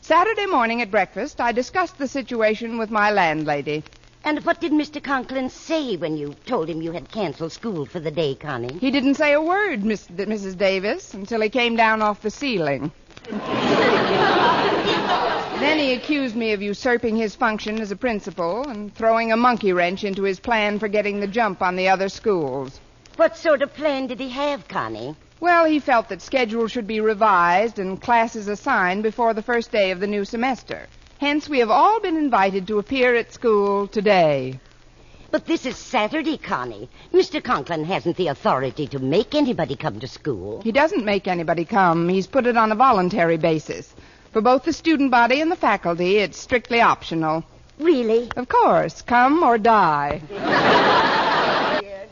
Saturday morning at breakfast, I discussed the situation with my landlady. And what did Mr. Conklin say when you told him you had canceled school for the day, Connie? He didn't say a word, Mrs. Davis, until he came down off the ceiling. Then he accused me of usurping his function as a principal and throwing a monkey wrench into his plan for getting the jump on the other schools. What sort of plan did he have, Connie? Well, he felt that schedules should be revised and classes assigned before the first day of the new semester. Hence, we have all been invited to appear at school today. But this is Saturday, Connie. Mr. Conklin hasn't the authority to make anybody come to school. He doesn't make anybody come. He's put it on a voluntary basis. For both the student body and the faculty, it's strictly optional. Really? Of course. Come or die.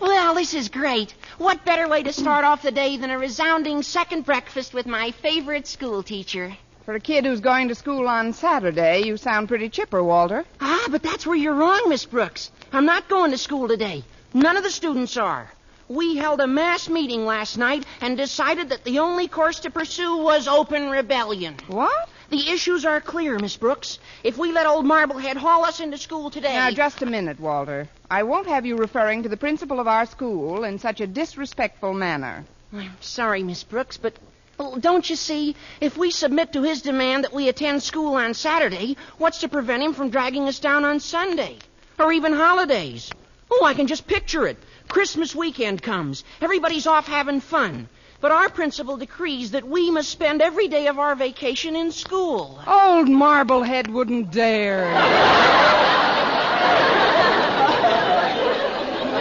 Well, this is great. What better way to start off the day than a resounding second breakfast with my favorite school teacher? For a kid who's going to school on Saturday, you sound pretty chipper, Walter. Ah, but that's where you're wrong, Miss Brooks. I'm not going to school today. None of the students are. We held a mass meeting last night and decided that the only course to pursue was open rebellion. What? The issues are clear, Miss Brooks. If we let old Marblehead haul us into school today... Now, just a minute, Walter. I won't have you referring to the principal of our school in such a disrespectful manner. I'm sorry, Miss Brooks, but... Well, don't you see? If we submit to his demand that we attend school on Saturday, what's to prevent him from dragging us down on Sunday? Or even holidays? Oh, I can just picture it. Christmas weekend comes. Everybody's off having fun. But our principal decrees that we must spend every day of our vacation in school. Old Marblehead wouldn't dare.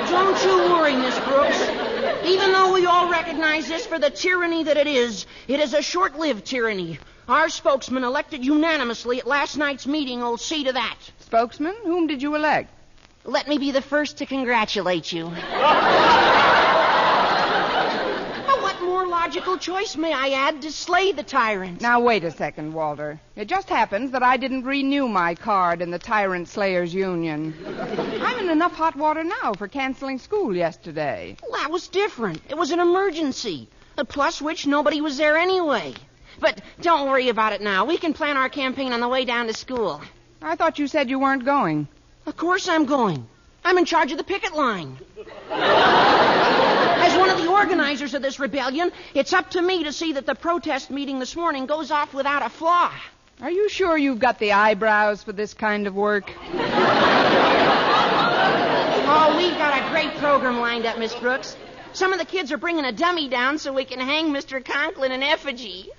Don't you worry, Miss Brooks. Even though we all recognize this for the tyranny that it is a short-lived tyranny. Our spokesman elected unanimously at last night's meeting will see to that. Spokesman? Whom did you elect? Let me be the first to congratulate you. What more logical choice, may I add, to slay the tyrant? Now, wait a second, Walter. It just happens that I didn't renew my card in the Tyrant Slayers Union. I'm in enough hot water now for canceling school yesterday. Well, that was different. It was an emergency. Plus which nobody was there anyway. But don't worry about it now. We can plan our campaign on the way down to school. I thought you said you weren't going. Of course I'm going. I'm in charge of the picket line. As one of the organizers of this rebellion, it's up to me to see that the protest meeting this morning goes off without a flaw. Are you sure you've got the eyebrows for this kind of work? Oh, we've got a great program lined up, Miss Brooks. Some of the kids are bringing a dummy down so we can hang Mr. Conklin in effigy.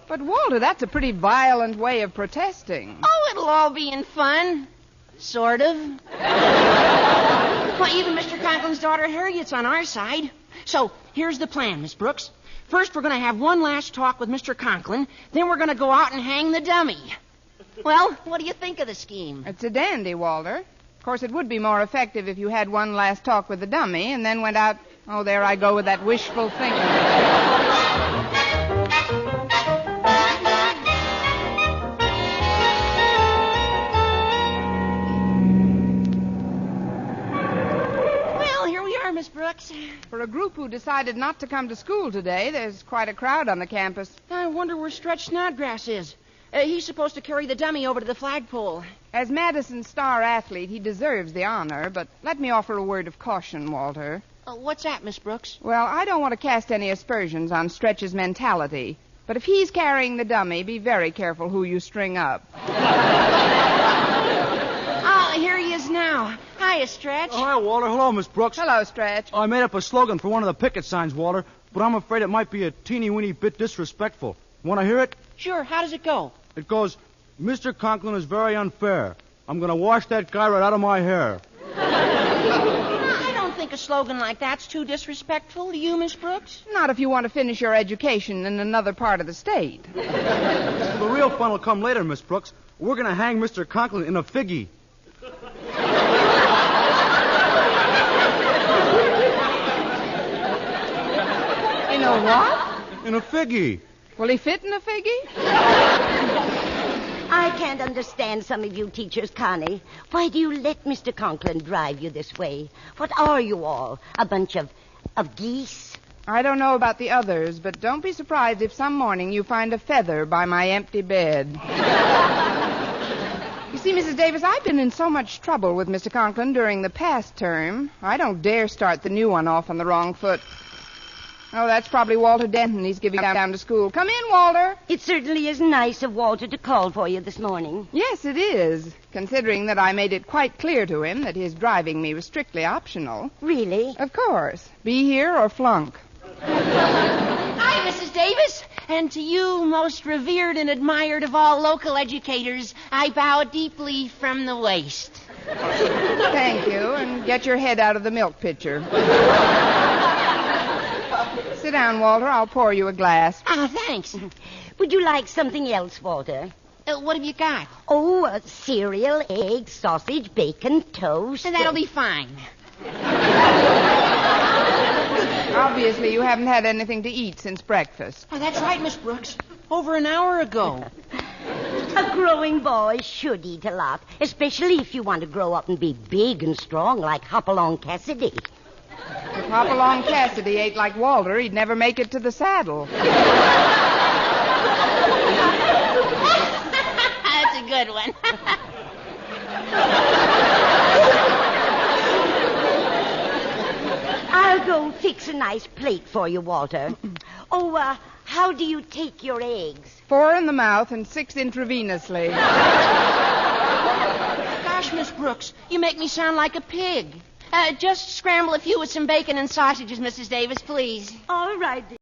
But, Walter, that's a pretty violent way of protesting. Oh, it'll all be in fun. Sort of. Well, even Mr. Conklin's daughter Harriet's on our side. So, here's the plan, Miss Brooks. First, we're going to have one last talk with Mr. Conklin. Then we're going to go out and hang the dummy. Well, what do you think of the scheme? It's a dandy, Walter. Of course, it would be more effective if you had one last talk with the dummy and then went out... Oh, there I go with that wishful thinking. Miss Brooks. For a group who decided not to come to school today, there's quite a crowd on the campus. I wonder where Stretch Snodgrass is. He's supposed to carry the dummy over to the flagpole. As Madison's star athlete, he deserves the honor, but let me offer a word of caution, Walter. What's that, Miss Brooks? Well, I don't want to cast any aspersions on Stretch's mentality, but if he's carrying the dummy, be very careful who you string up. Here he is now. Hiya, Stretch. Oh, hi, Walter. Hello, Miss Brooks. Hello, Stretch. I made up a slogan for one of the picket signs, Walter, but I'm afraid it might be a teeny-weeny bit disrespectful. Want to hear it? Sure. How does it go? It goes, Mr. Conklin is very unfair. I'm going to wash that guy right out of my hair. I don't think a slogan like that's too disrespectful. Do you, Miss Brooks? Not if you want to finish your education in another part of the state. The real fun will come later, Miss Brooks. We're going to hang Mr. Conklin in a figgy. In a what? In a figgy. Will he fit in a figgy? I can't understand some of you teachers, Connie. Why do you let Mr. Conklin drive you this way? What are you all? A bunch of geese? I don't know about the others, but don't be surprised if some morning you find a feather by my empty bed. You see, Mrs. Davis, I've been in so much trouble with Mr. Conklin during the past term, I don't dare start the new one off on the wrong foot. Oh, that's probably Walter Denton. He's giving down to school. Come in, Walter. It certainly is nice of Walter to call for you this morning. Yes, it is, considering that I made it quite clear to him that his driving me was strictly optional. Really? Of course. Be here or flunk. Hi, Mrs. Davis. And to you, most revered and admired of all local educators, I bow deeply from the waist. Thank you, and get your head out of the milk pitcher. Sit down, Walter. I'll pour you a glass. Thanks. Would you like something else, Walter? What have you got? Oh, cereal, eggs, sausage, bacon, toast. That'll be fine. Obviously, you haven't had anything to eat since breakfast. Oh, that's right, Miss Brooks. Over an hour ago. A growing boy should eat a lot, especially if you want to grow up and be big and strong like Hopalong Cassidy. If Hopalong Cassidy ate like Walter, he'd never make it to the saddle. That's a good one. I'll go fix a nice plate for you, Walter. Oh, how do you take your eggs? 4 in the mouth and 6 intravenously. Gosh, Miss Brooks, you make me sound like a pig. Just scramble a few with some bacon and sausages, Mrs. Davis, please. All right.